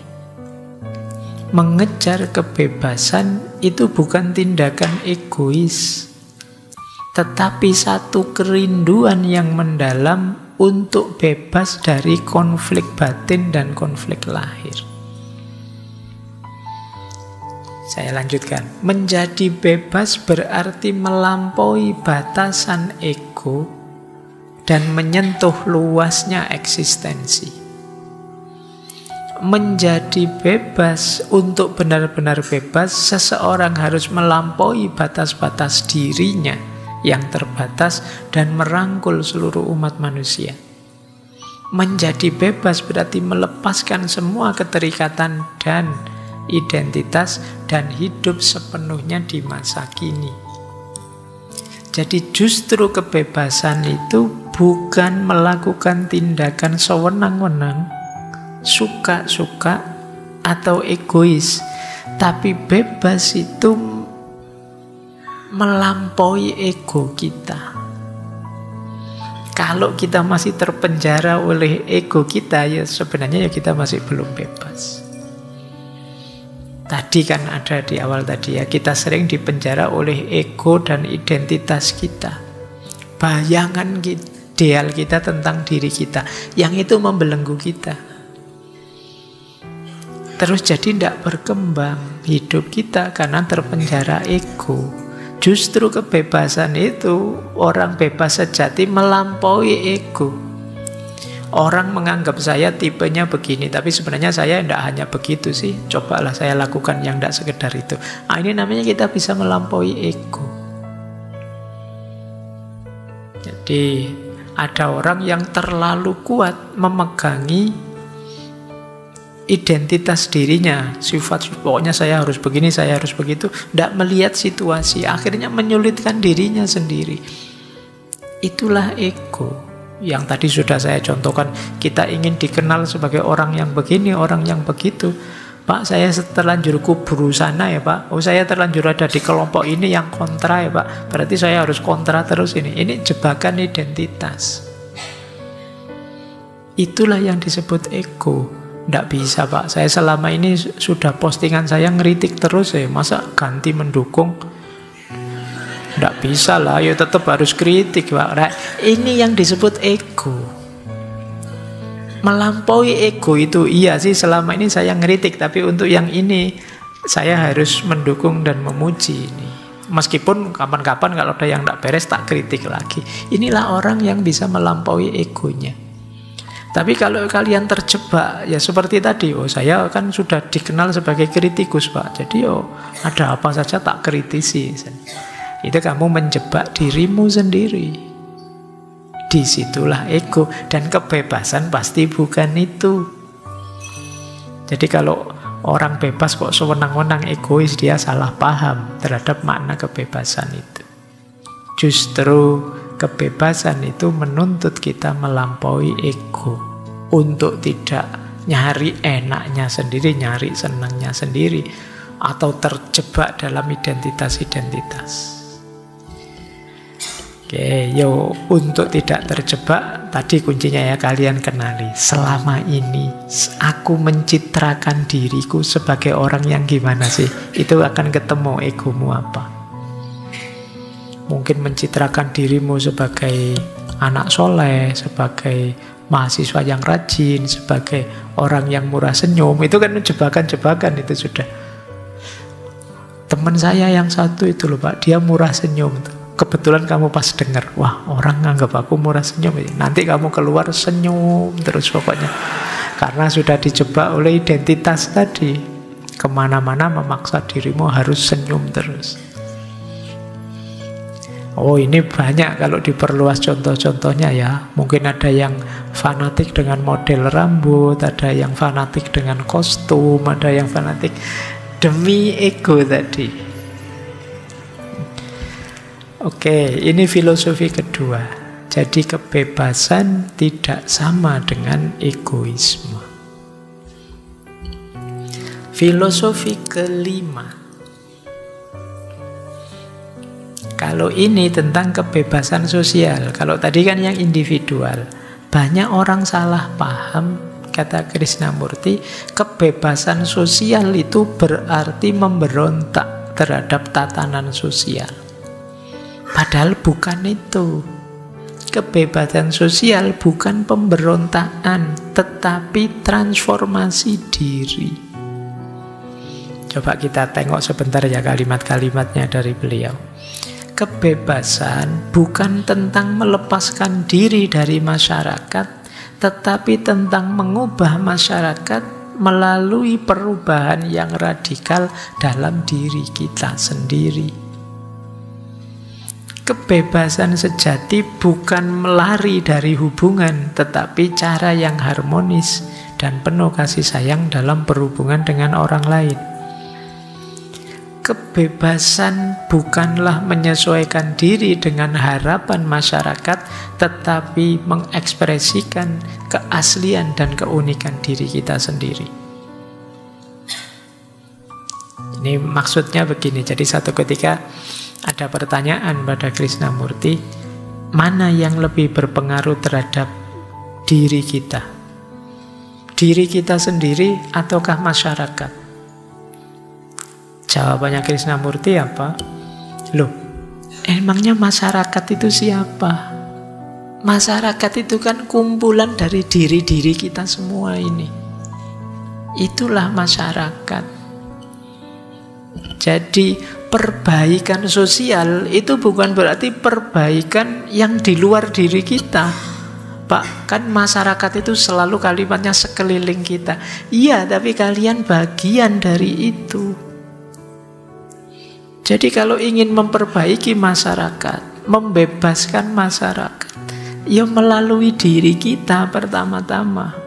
Mengejar kebebasan itu bukan tindakan egois, tetapi satu kerinduan yang mendalam untuk bebas dari konflik batin dan konflik lahir. Saya lanjutkan. Menjadi bebas berarti melampaui batasan ego dan menyentuh luasnya eksistensi. Menjadi bebas, untuk benar-benar bebas, seseorang harus melampaui batas-batas dirinya yang terbatas dan merangkul seluruh umat manusia. Menjadi bebas berarti melepaskan semua keterikatan dan identitas dan hidup sepenuhnya di masa kini. Jadi justru kebebasan itu bukan melakukan tindakan sewenang-wenang, suka-suka atau egois, tapi bebas itu melampaui ego kita. Kalau kita masih terpenjara oleh ego kita, ya sebenarnya ya kita masih belum bebas. Tadi kan ada di awal tadi ya, kita sering dipenjara oleh ego dan identitas kita. Bayangan ideal kita tentang diri kita, yang itu membelenggu kita. Terus jadi tidak berkembang hidup kita karena terpenjara ego. Justru kebebasan itu, orang bebas sejati melampaui ego. Orang menganggap saya tipenya begini, tapi sebenarnya saya tidak hanya begitu sih. Cobalah saya lakukan yang tidak sekedar itu. Nah, ini namanya kita bisa melampaui ego. Jadi ada orang yang terlalu kuat memegangi identitas dirinya, sifat pokoknya saya harus begini, saya harus begitu, tidak melihat situasi, akhirnya menyulitkan dirinya sendiri. Itulah ego yang tadi sudah saya contohkan. Kita ingin dikenal sebagai orang yang begini, orang yang begitu. Pak, saya terlanjur kubur sana ya Pak. Oh, saya terlanjur ada di kelompok ini yang kontra ya Pak. Berarti saya harus kontra terus ini. Ini jebakan identitas. Itulah yang disebut ego. Tidak bisa Pak, saya selama ini sudah postingan saya ngeritik terus ya, masa ganti mendukung? Tidak bisa lah, ya tetap harus kritik Pak. Nah, ini yang disebut ego. Melampaui ego itu, iya sih selama ini saya ngeritik, tapi untuk yang ini saya harus mendukung dan memuji ini. Meskipun kapan-kapan kalau ada yang tidak beres tak kritik lagi. Inilah orang yang bisa melampaui egonya. Tapi kalau kalian terjebak, ya seperti tadi, oh saya kan sudah dikenal sebagai kritikus Pak, jadi ada apa saja tak kritisi. Itu kamu menjebak dirimu sendiri. Disitulah ego, dan kebebasan pasti bukan itu. Jadi kalau orang bebas kok sewenang-wenang egois, dia salah paham terhadap makna kebebasan itu. Justru kebebasan itu menuntut kita melampaui ego untuk tidak nyari enaknya sendiri, nyari senangnya sendiri, atau terjebak dalam identitas-identitas. Oke, untuk tidak terjebak, tadi kuncinya ya kalian kenali. Selama ini aku mencitrakan diriku sebagai orang yang gimana sih? Itu akan ketemu egomu apa. Mungkin mencitrakan dirimu sebagai anak soleh, sebagai mahasiswa yang rajin, sebagai orang yang murah senyum. Itu kan jebakan-jebakan itu sudah. Teman saya yang satu itu loh Pak, dia murah senyum. Kebetulan kamu pas dengar, wah orang nganggap aku murah senyum. Nanti kamu keluar senyum terus pokoknya. Karena sudah dijebak oleh identitas tadi. Kemana-mana memaksa dirimu harus senyum terus. Oh, ini banyak kalau diperluas contoh-contohnya ya. Mungkin ada yang fanatik dengan model rambut, ada yang fanatik dengan kostum, ada yang fanatik demi ego tadi. Oke, ini filosofi kedua. Jadi kebebasan tidak sama dengan egoisme. Filosofi kelima. Kalau ini tentang kebebasan sosial. Kalau tadi kan yang individual. Banyak orang salah paham, kata Krishnamurti, kebebasan sosial itu berarti memberontak terhadap tatanan sosial. Padahal bukan itu. Kebebasan sosial bukan pemberontakan, tetapi transformasi diri. Coba kita tengok sebentar ya kalimat-kalimatnya dari beliau. Kebebasan bukan tentang melepaskan diri dari masyarakat, tetapi tentang mengubah masyarakat melalui perubahan yang radikal dalam diri kita sendiri. Kebebasan sejati bukan melari dari hubungan, tetapi cara yang harmonis dan penuh kasih sayang dalam berhubungan dengan orang lain. Kebebasan bukanlah menyesuaikan diri dengan harapan masyarakat, tetapi mengekspresikan keaslian dan keunikan diri kita sendiri. Ini maksudnya begini, jadi satu ketika ada pertanyaan pada Krishnamurti, mana yang lebih berpengaruh terhadap diri kita? Diri kita sendiri ataukah masyarakat? Jawabannya Krishnamurti apa? Loh, emangnya masyarakat itu siapa? Masyarakat itu kan kumpulan dari diri-diri kita semua ini. Itulah masyarakat. Jadi perbaikan sosial itu bukan berarti perbaikan yang di luar diri kita. Pak, kan masyarakat itu selalu kalimatnya sekeliling kita. Iya, tapi kalian bagian dari itu. Jadi kalau ingin memperbaiki masyarakat, membebaskan masyarakat, ya melalui diri kita pertama-tama.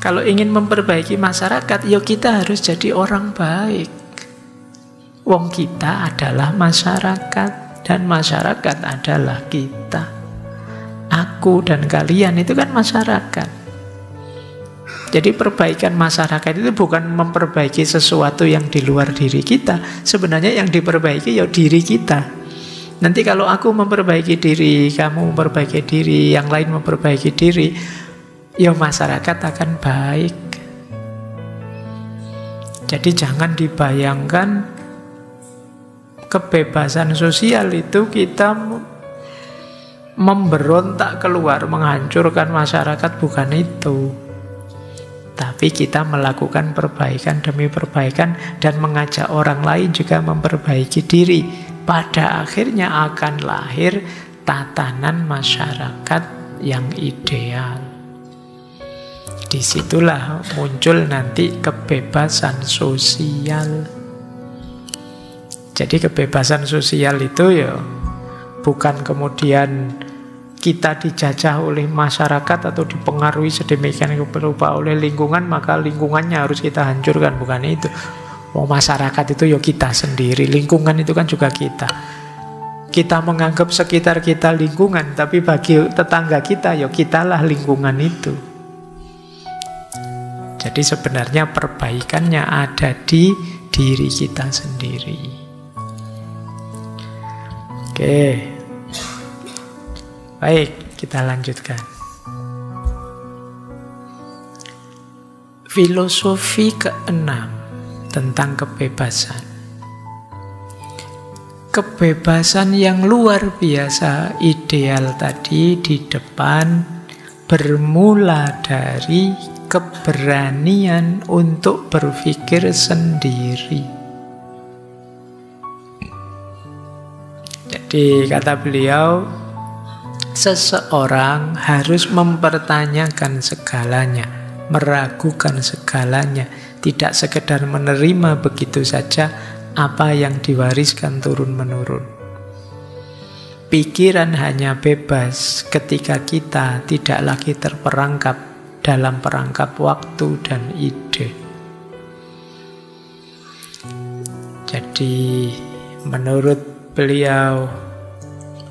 Kalau ingin memperbaiki masyarakat, ya kita harus jadi orang baik. Wong kita adalah masyarakat, dan masyarakat adalah kita. Aku dan kalian itu kan masyarakat. Jadi perbaikan masyarakat itu bukan memperbaiki sesuatu yang di luar diri kita. Sebenarnya yang diperbaiki ya diri kita. Nanti kalau aku memperbaiki diri, kamu memperbaiki diri, yang lain memperbaiki diri, ya masyarakat akan baik. Jadi jangan dibayangkan kebebasan sosial itu kita memberontak keluar, menghancurkan masyarakat, bukan itu. Tapi kita melakukan perbaikan demi perbaikan dan mengajak orang lain juga memperbaiki diri. Pada akhirnya akan lahir tatanan masyarakat yang ideal. Disitulah muncul nanti kebebasan sosial. Jadi kebebasan sosial itu ya bukan kemudian kita dijajah oleh masyarakat atau dipengaruhi sedemikian rupa oleh lingkungan, maka lingkungannya harus kita hancurkan. Bukan itu. Masyarakat itu ya kita sendiri, lingkungan itu kan juga kita. Kita menganggap sekitar kita lingkungan, tapi bagi tetangga kita ya kitalah lingkungan itu. Jadi sebenarnya perbaikannya ada di diri kita sendiri. Oke. Baik, kita lanjutkan. Filosofi keenam tentang kebebasan. Kebebasan yang luar biasa ideal tadi di depan bermula dari keberanian untuk berpikir sendiri. Jadi kata beliau, seseorang harus mempertanyakan segalanya, meragukan segalanya, tidak sekedar menerima begitu saja apa yang diwariskan turun-menurun. Pikiran hanya bebas ketika kita tidak lagi terperangkap dalam perangkap waktu dan ide. Jadi menurut beliau,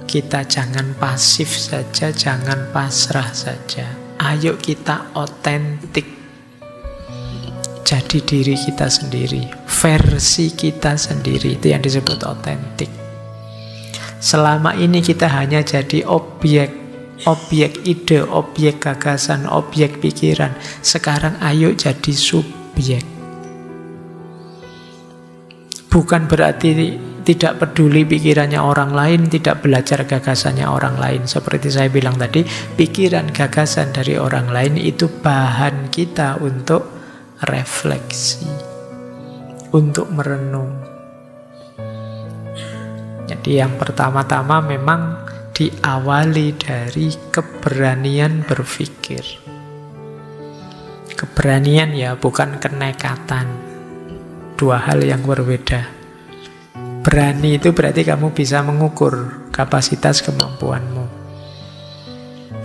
kita jangan pasif saja, jangan pasrah saja. Ayo kita otentik. Jadi diri kita sendiri, versi kita sendiri, itu yang disebut otentik. Selama ini kita hanya jadi objek ide, objek gagasan, objek pikiran. Sekarang ayo jadi subjek. Bukan berarti tidak peduli pikirannya orang lain, tidak belajar gagasannya orang lain. Seperti saya bilang tadi, pikiran gagasan dari orang lain itu bahan kita untuk refleksi, untuk merenung. Jadi yang pertama-tama memang diawali dari keberanian berpikir. Keberanian ya, bukan kenekatan. Dua hal yang berbeda. Berani itu berarti kamu bisa mengukur kapasitas kemampuanmu.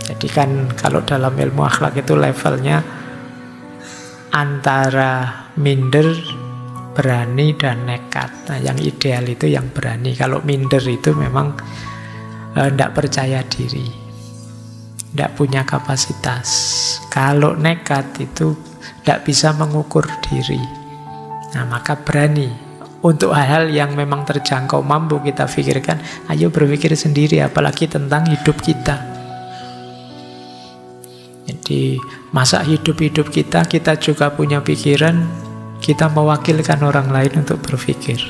Jadi kan kalau dalam ilmu akhlak itu levelnya antara minder, berani, dan nekat. Nah yang ideal itu yang berani. Kalau minder itu memang tidak percaya diri, tidak punya kapasitas. Kalau nekat itu tidak bisa mengukur diri. Nah maka berani. Untuk hal-hal yang memang terjangkau mampu kita pikirkan, ayo berpikir sendiri, apalagi tentang hidup kita. Jadi masa hidup-hidup kita juga punya pikiran, kita mewakilkan orang lain untuk berpikir.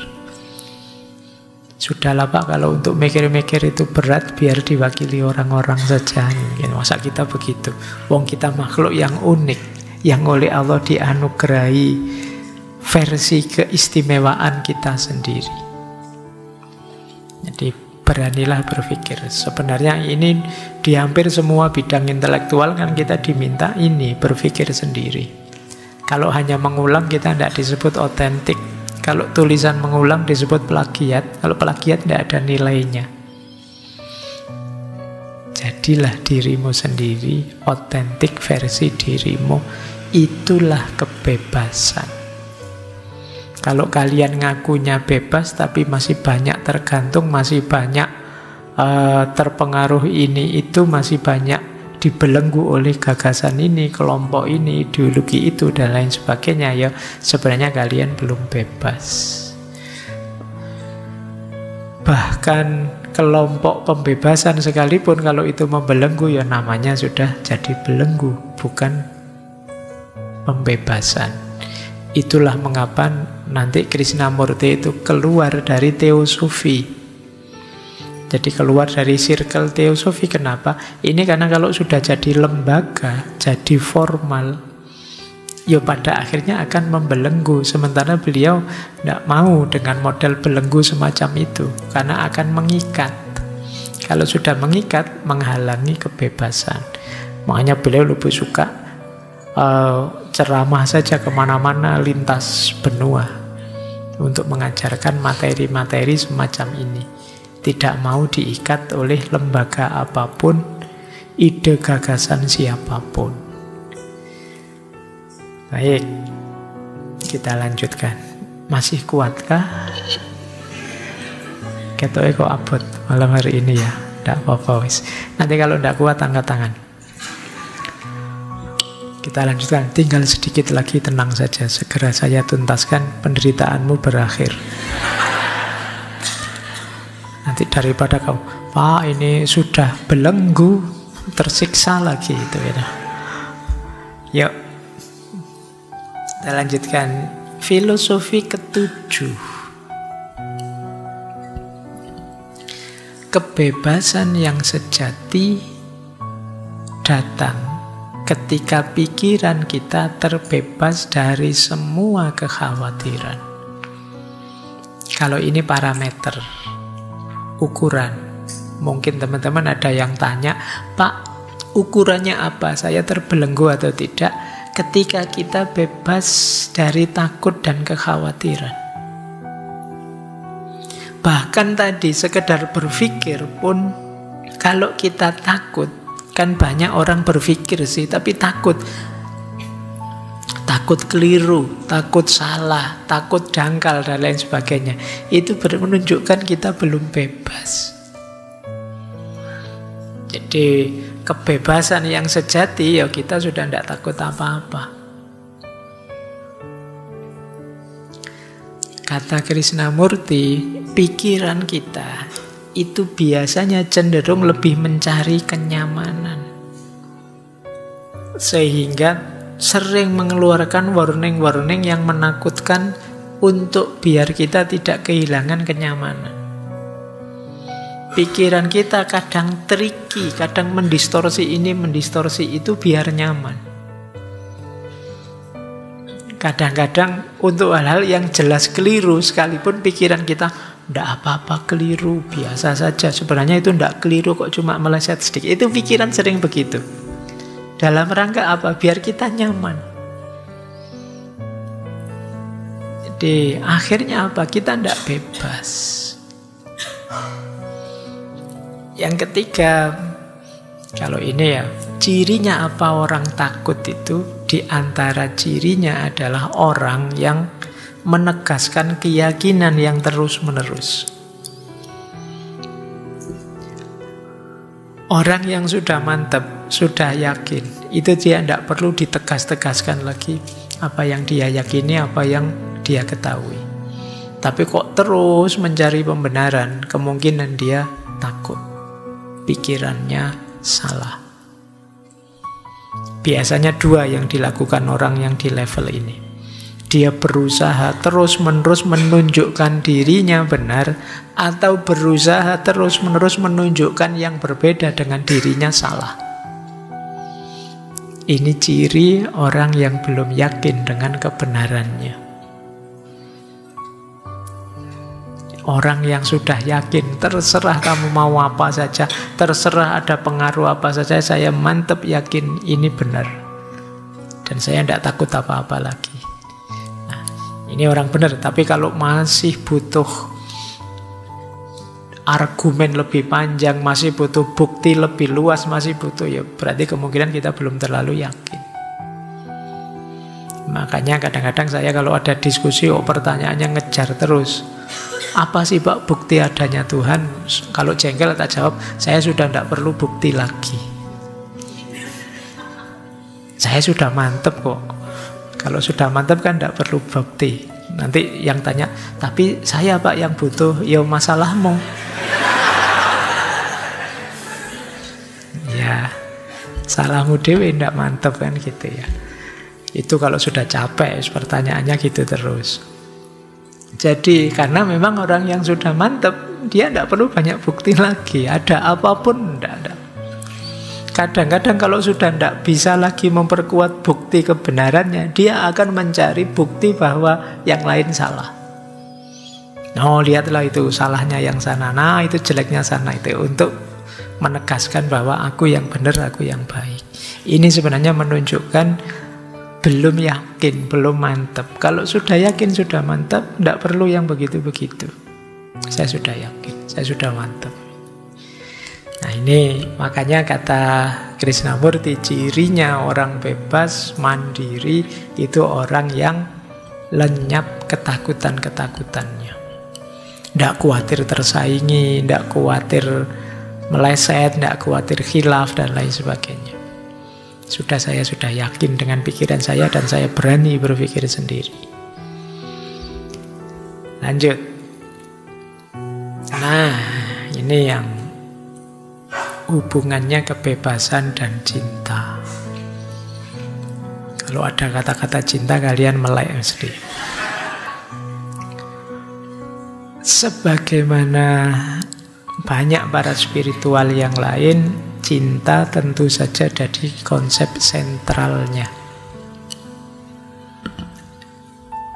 Sudahlah Pak, kalau untuk mikir-mikir itu berat, biar diwakili orang-orang saja. Masa kita begitu? Wong kita makhluk yang unik. yang oleh Allah dianugerahi versi keistimewaan kita sendiri. Jadi beranilah berpikir. Sebenarnya ini di hampir semua bidang intelektual kan kita diminta ini, berpikir sendiri. Kalau hanya mengulang kita tidak disebut otentik. Kalau tulisan mengulang disebut plagiat. Kalau plagiat tidak ada nilainya. Jadilah dirimu sendiri, otentik versi dirimu. Itulah kebebasan. Kalau kalian ngakunya bebas tapi masih banyak tergantung, masih banyak terpengaruh ini itu, masih banyak dibelenggu oleh gagasan ini, kelompok ini, ideologi itu, dan lain sebagainya, ya sebenarnya kalian belum bebas. Bahkan kelompok pembebasan sekalipun kalau itu membelenggu, ya namanya sudah jadi belenggu, bukan pembebasan. Itulah mengapa nanti Krishnamurti itu keluar dari teosofi. Jadi keluar dari circle teosofi. Kenapa? Ini karena kalau sudah jadi lembaga, jadi formal, ya pada akhirnya akan membelenggu. Sementara beliau tidak mau dengan model belenggu semacam itu, karena akan mengikat. Kalau sudah mengikat, menghalangi kebebasan. Makanya beliau lebih suka ceramah saja kemana-mana lintas benua untuk mengajarkan materi-materi semacam ini. Tidak mau diikat oleh lembaga apapun, ide gagasan siapapun. Baik, kita lanjutkan. Masih kuatkah? Ketoknya kok abot malam hari ini ya. Tidak apa-apa wis. Nanti kalau tidak kuat angkat tangan. Kita lanjutkan. Tinggal sedikit lagi, tenang saja. Segera saya tuntaskan, penderitaanmu berakhir. Nanti daripada kau, Pak ini sudah belenggu, tersiksa lagi itu ya. Yuk, kita lanjutkan. Filosofi ketujuh. Kebebasan yang sejati datang ketika pikiran kita terbebas dari semua kekhawatiran. Kalau ini parameter, ukuran. Mungkin teman-teman ada yang tanya, Pak, ukurannya apa? Saya terbelenggu atau tidak? Ketika kita bebas dari takut dan kekhawatiran. Bahkan tadi sekedar berpikir pun, kalau kita takut, kan banyak orang berpikir sih, tapi takut. Takut keliru, takut salah, takut dangkal, dan lain sebagainya. Itu menunjukkan kita belum bebas. Jadi kebebasan yang sejati, ya kita sudah tidak takut apa-apa. Kata Krishnamurti, pikiran kita itu biasanya cenderung lebih mencari kenyamanan. Sehingga sering mengeluarkan warning-warning yang menakutkan untuk biar kita tidak kehilangan kenyamanan. Pikiran kita kadang tricky, kadang mendistorsi ini, mendistorsi itu biar nyaman. Kadang-kadang untuk hal-hal yang jelas keliru, sekalipun pikiran kita tidak apa-apa keliru, biasa saja. Sebenarnya itu tidak keliru kok, cuma meleset sedikit. Itu pikiran sering begitu. Dalam rangka apa? Biar kita nyaman. Jadi akhirnya apa? Kita tidak bebas. Yang ketiga, kalau ini ya, cirinya apa orang takut itu? Di antara cirinya adalah orang yang menegaskan keyakinan yang terus-menerus. Orang yang sudah mantap, sudah yakin, itu dia tidak perlu ditegas-tegaskan lagi apa yang dia yakini, apa yang dia ketahui. Tapi kok terus mencari pembenaran, kemungkinan dia takut, pikirannya salah. Biasanya dua yang dilakukan orang yang di level ini. Dia berusaha terus-menerus menunjukkan dirinya benar, atau berusaha terus-menerus menunjukkan yang berbeda dengan dirinya salah. Ini ciri orang yang belum yakin dengan kebenarannya. Orang yang sudah yakin, terserah kamu mau apa saja, terserah ada pengaruh apa saja, saya mantep yakin ini benar. Dan saya tidak takut apa-apa lagi. Nah, ini orang benar. Tapi kalau masih butuh argumen lebih panjang, masih butuh bukti lebih luas, masih butuh, ya berarti kemungkinan kita belum terlalu yakin. Makanya kadang-kadang saya kalau ada diskusi, pertanyaannya ngejar terus. Apa sih Pak bukti adanya Tuhan? Kalau jengkel tak jawab, saya sudah tidak perlu bukti lagi. Saya sudah mantep kok. Kalau sudah mantep kan tidak perlu bukti. Nanti yang tanya, tapi saya Pak yang butuh, ya masalahmu. Ya, salahmu dewe tidak mantep kan gitu ya. Itu kalau sudah capek, pertanyaannya gitu terus. Jadi karena memang orang yang sudah mantep, dia tidak perlu banyak bukti lagi. Ada apapun, tidak ada. Kadang-kadang kalau sudah tidak bisa lagi memperkuat bukti kebenarannya, dia akan mencari bukti bahwa yang lain salah. Oh, lihatlah itu salahnya yang sana, nah itu jeleknya sana, itu untuk menegaskan bahwa aku yang benar, aku yang baik. Ini sebenarnya menunjukkan belum yakin, belum mantap. Kalau sudah yakin, sudah mantap, tidak perlu yang begitu-begitu. Saya sudah yakin, saya sudah mantap. Nah ini makanya kata Krishnamurti, cirinya orang bebas, mandiri, itu orang yang lenyap ketakutan-ketakutannya. Tidak khawatir tersaingi, tidak khawatir meleset, tidak khawatir khilaf, dan lain sebagainya. Saya sudah yakin dengan pikiran saya dan saya berani berpikir sendiri. Lanjut. Nah, ini yang hubungannya kebebasan dan cinta. Kalau ada kata-kata cinta kalian melek mesti. Sebagaimana banyak para spiritual yang lain, cinta tentu saja jadi konsep sentralnya.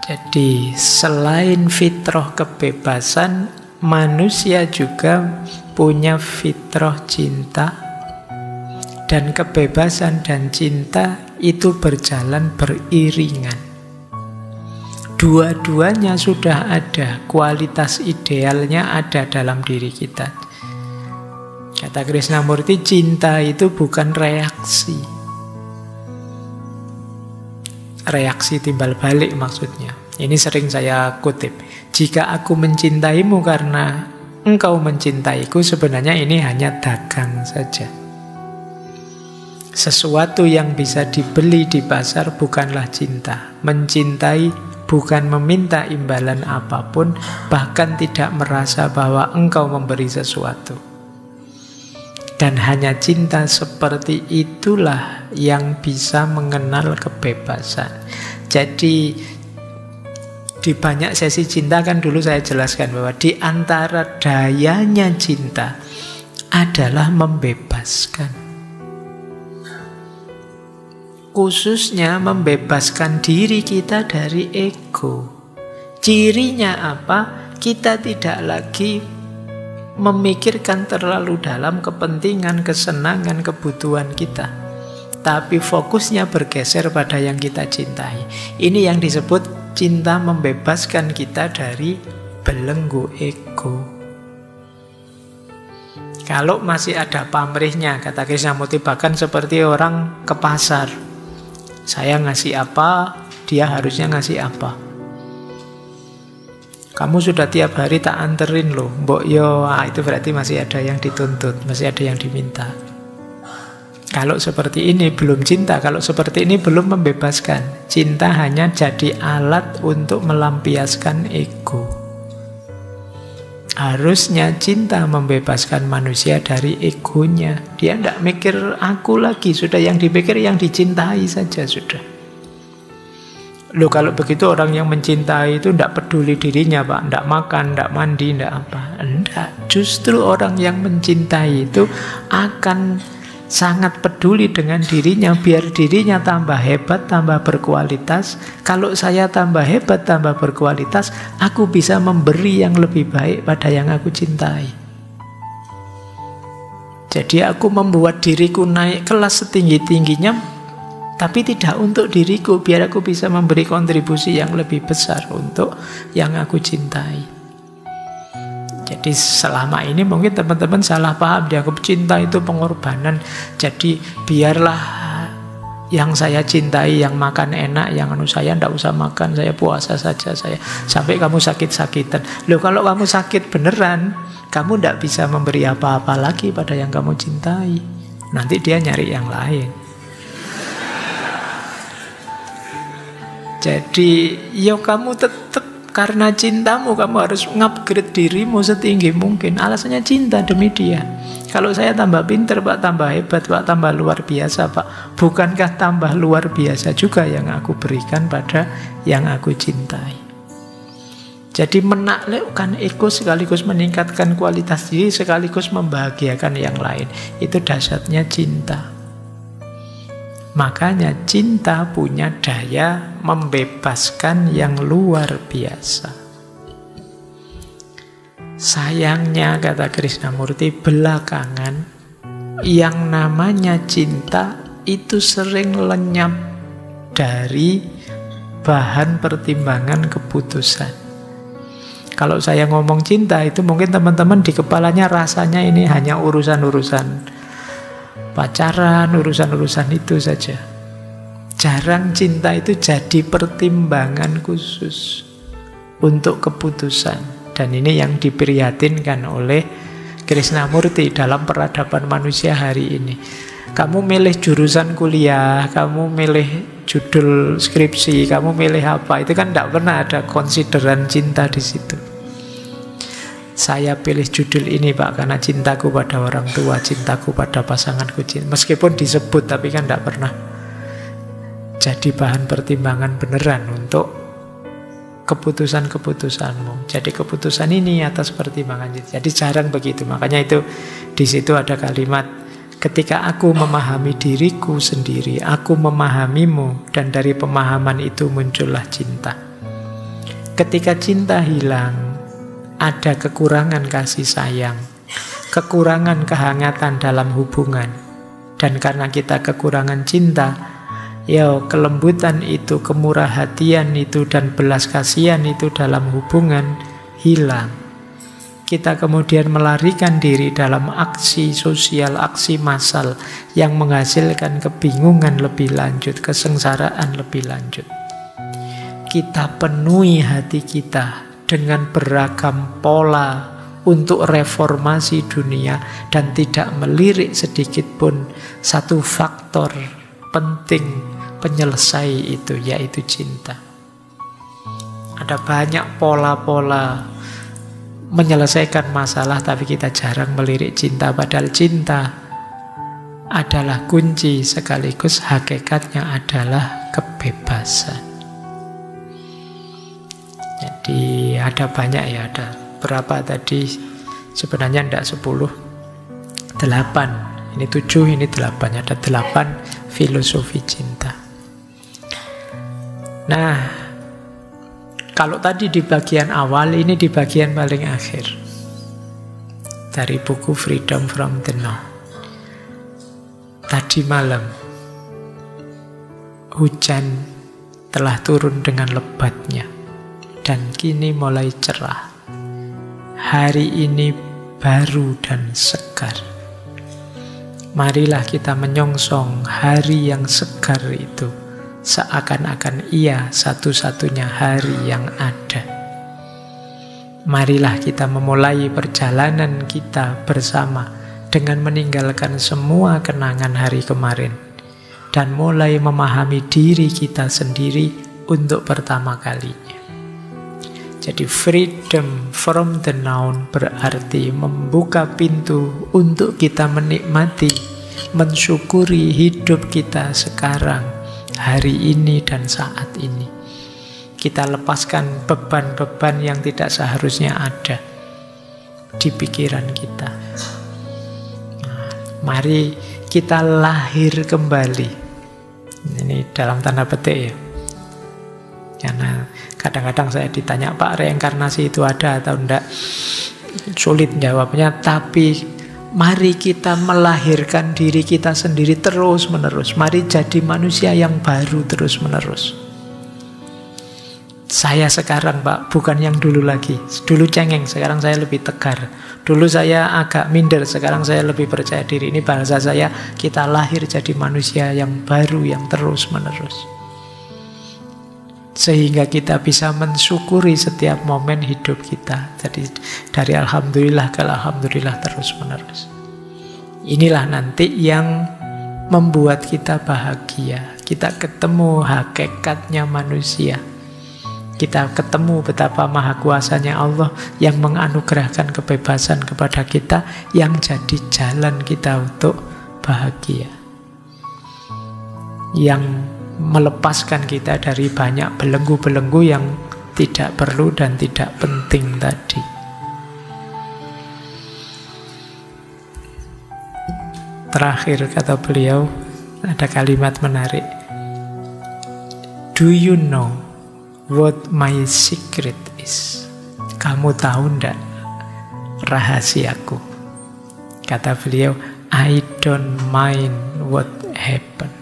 Jadi selain fitrah kebebasan, manusia juga punya fitrah cinta. Dan kebebasan dan cinta itu berjalan beriringan. Dua-duanya sudah ada, kualitas idealnya ada dalam diri kita. Kata Krishnamurti, cinta itu bukan reaksi. Reaksi timbal balik maksudnya. Ini sering saya kutip. Jika aku mencintaimu karena engkau mencintaiku, sebenarnya ini hanya dagang saja. Sesuatu yang bisa dibeli di pasar bukanlah cinta. Mencintai bukan meminta imbalan apapun, bahkan tidak merasa bahwa engkau memberi sesuatu. Dan hanya cinta seperti itulah yang bisa mengenal kebebasan. Jadi di banyak sesi cinta kan dulu saya jelaskan bahwa di antara dayanya cinta adalah membebaskan. Khususnya membebaskan diri kita dari ego. Cirinya apa? Kita tidak lagi memikirkan terlalu dalam kepentingan, kesenangan, kebutuhan kita. Tapi fokusnya bergeser pada yang kita cintai. Ini yang disebut cinta membebaskan kita dari belenggu ego. Kalau masih ada pamrihnya, kata Krishnamurti, bahkan seperti orang ke pasar. Saya ngasih apa, dia harusnya ngasih apa. Kamu sudah tiap hari tak anterin loh, mbok yo, itu berarti masih ada yang dituntut, masih ada yang diminta. Kalau seperti ini belum cinta, kalau seperti ini belum membebaskan. Cinta hanya jadi alat untuk melampiaskan ego. Harusnya cinta membebaskan manusia dari egonya. Dia tidak mikir aku lagi, sudah yang dipikir yang dicintai saja sudah. Loh kalau begitu orang yang mencintai itu tidak peduli dirinya Pak, tidak makan, tidak mandi, tidak apa. Tidak, justru orang yang mencintai itu akan sangat peduli dengan dirinya, biar dirinya tambah hebat, tambah berkualitas. Kalau saya tambah hebat, tambah berkualitas, aku bisa memberi yang lebih baik pada yang aku cintai. Jadi aku membuat diriku naik kelas setinggi-tingginya, tapi tidak untuk diriku, biar aku bisa memberi kontribusi yang lebih besar untuk yang aku cintai. Jadi selama ini mungkin teman-teman salah paham, dianggap cinta itu pengorbanan. Jadi biarlah yang saya cintai, yang makan enak, yang saya tidak usah makan, saya puasa saja, saya sampai kamu sakit-sakitan. Loh, kalau kamu sakit beneran, kamu tidak bisa memberi apa-apa lagi pada yang kamu cintai. Nanti dia nyari yang lain. Jadi ya kamu tetap, karena cintamu kamu harus ngupgrade dirimu setinggi mungkin. Alasannya cinta demi dia. Kalau saya tambah pinter Pak, tambah hebat Pak, tambah luar biasa Pak, bukankah tambah luar biasa juga yang aku berikan pada yang aku cintai? Jadi menaklukkan ego sekaligus meningkatkan kualitas diri, sekaligus membahagiakan yang lain. Itu dasarnya cinta. Makanya cinta punya daya membebaskan yang luar biasa. Sayangnya, kata Krishnamurti, belakangan yang namanya cinta itu sering lenyap dari bahan pertimbangan keputusan. Kalau saya ngomong cinta itu mungkin teman-teman di kepalanya rasanya ini hanya urusan-urusan pacaran, urusan-urusan itu saja. Jarang cinta itu jadi pertimbangan khusus untuk keputusan. Dan ini yang diprihatinkan oleh Krishnamurti dalam peradaban manusia hari ini. Kamu milih jurusan kuliah, kamu milih judul skripsi, kamu milih apa, itu kan tidak pernah ada konsideran cinta di situ. Saya pilih judul ini Pak karena cintaku pada orang tua, cintaku pada pasanganku. Meskipun disebut tapi kan tidak pernah jadi bahan pertimbangan beneran untuk keputusan-keputusanmu. Jadi keputusan ini atas pertimbangan. Jadi jarang begitu. Makanya itu di situ ada kalimat, ketika aku memahami diriku sendiri, aku memahamimu, dan dari pemahaman itu muncullah cinta. Ketika cinta hilang, ada kekurangan kasih sayang, kekurangan kehangatan dalam hubungan. Dan karena kita kekurangan cinta, ya kelembutan itu, kemurah hatian itu, dan belas kasihan itu dalam hubungan hilang. Kita kemudian melarikan diri dalam aksi sosial, aksi massal yang menghasilkan kebingungan lebih lanjut, kesengsaraan lebih lanjut. Kita penuhi hati kita dengan beragam pola untuk reformasi dunia dan tidak melirik sedikit pun satu faktor penting penyelesai itu, yaitu cinta. Ada banyak pola-pola menyelesaikan masalah, tapi kita jarang melirik cinta, padahal cinta adalah kunci sekaligus hakikatnya adalah kebebasan. Jadi ada banyak ya, ada berapa tadi, sebenarnya tidak 10, 8, ini 7, ini 8, ada 8 filosofi cinta. Nah, kalau tadi di bagian awal, ini di bagian paling akhir dari buku Freedom from the Now. Tadi malam hujan telah turun dengan lebatnya dan kini mulai cerah. Hari ini baru dan segar. Marilah kita menyongsong hari yang segar itu, seakan-akan ia satu-satunya hari yang ada. Marilah kita memulai perjalanan kita bersama dengan meninggalkan semua kenangan hari kemarin dan mulai memahami diri kita sendiri untuk pertama kalinya. Jadi freedom from the noun berarti membuka pintu untuk kita menikmati, mensyukuri hidup kita sekarang, hari ini dan saat ini. Kita lepaskan beban-beban yang tidak seharusnya ada di pikiran kita. Nah, mari kita lahir kembali. Ini dalam tanda petik ya. Karena kadang-kadang saya ditanya, Pak, reinkarnasi itu ada atau enggak? Sulit jawabnya, tapi mari kita melahirkan diri kita sendiri terus-menerus. Mari jadi manusia yang baru terus-menerus. Saya sekarang, Pak, bukan yang dulu lagi. Dulu cengeng, sekarang saya lebih tegar. Dulu saya agak minder, sekarang saya lebih percaya diri. Ini bahasa saya, kita lahir jadi manusia yang baru, yang terus-menerus. Sehingga kita bisa mensyukuri setiap momen hidup kita. Jadi dari alhamdulillah ke alhamdulillah terus-menerus. Inilah nanti yang membuat kita bahagia. Kita ketemu hakikatnya manusia. Kita ketemu betapa maha kuasanya Allah yang menganugerahkan kebebasan kepada kita, yang jadi jalan kita untuk bahagia, yang melepaskan kita dari banyak belenggu-belenggu yang tidak perlu dan tidak penting tadi. Terakhir kata beliau, ada kalimat menarik. Do you know what my secret is? Kamu tahu ndak rahasiaku? Kata beliau, I don't mind what happened.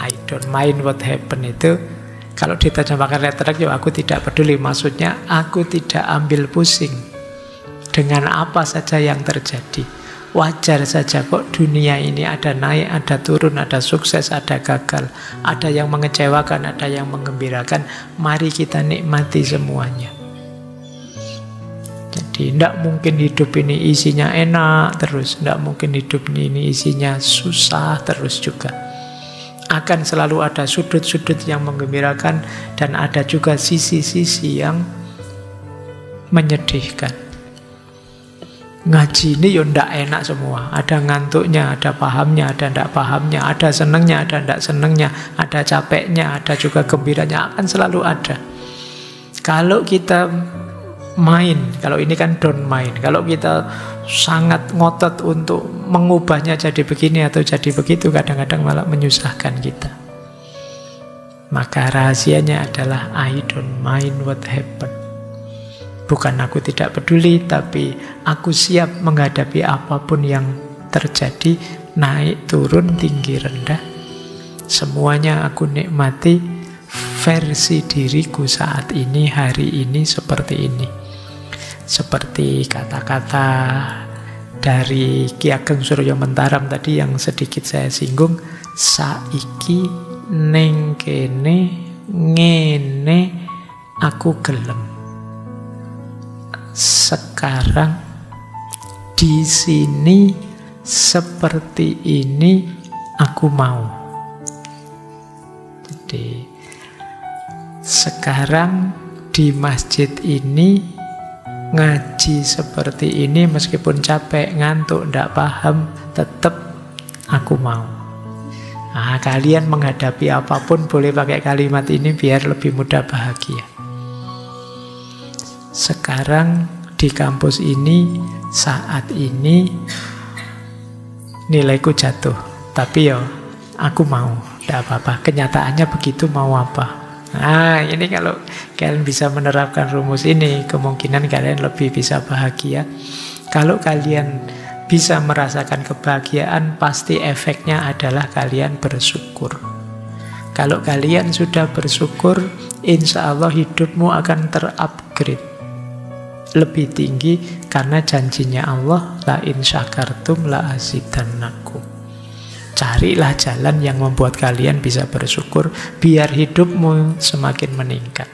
I don't mind what happened itu, kalau diterjemahkan letterak, ya aku tidak peduli. Maksudnya, aku tidak ambil pusing dengan apa saja yang terjadi. Wajar saja kok dunia ini ada naik, ada turun, ada sukses, ada gagal. Ada yang mengecewakan, ada yang menggembirakan. Mari kita nikmati semuanya. Jadi tidak mungkin hidup ini isinya enak terus. Tidak mungkin hidup ini isinya susah terus juga. Akan selalu ada sudut-sudut yang menggembirakan dan ada juga sisi-sisi yang menyedihkan. Ngaji ini ya ndak enak semua. Ada ngantuknya, ada pahamnya, ada ndak pahamnya, ada senengnya, ada ndak senengnya, ada capeknya, ada juga gembiranya, akan selalu ada. Kalau kita main, kalau ini kan don't main, kalau kita sangat ngotot untuk mengubahnya jadi begini atau jadi begitu, kadang-kadang malah menyusahkan kita. Maka rahasianya adalah I don't mind what happened. Bukan aku tidak peduli, tapi aku siap menghadapi apapun yang terjadi, naik, turun, tinggi, rendah. Semuanya aku nikmati versi diriku saat ini, hari ini, seperti ini. Seperti kata-kata dari Ki Ageng Suryo Mentaram tadi yang sedikit saya singgung, saiki ning kene ngene aku gelem. Sekarang di sini seperti ini aku mau. Jadi sekarang di masjid ini ngaji seperti ini, meskipun capek, ngantuk, ndak paham, tetap aku mau. Nah, kalian menghadapi apapun boleh pakai kalimat ini biar lebih mudah bahagia. Sekarang di kampus ini, saat ini nilaiku jatuh, tapi ya aku mau, ndak apa-apa. Kenyataannya begitu, mau apa? Nah, ini kalau kalian bisa menerapkan rumus ini, kemungkinan kalian lebih bisa bahagia. Kalau kalian bisa merasakan kebahagiaan, pasti efeknya adalah kalian bersyukur. Kalau kalian sudah bersyukur, insya Allah hidupmu akan terupgrade lebih tinggi, karena janjinya Allah, la in syakartum la azidannakum. Carilah jalan yang membuat kalian bisa bersyukur, biar hidupmu semakin meningkat.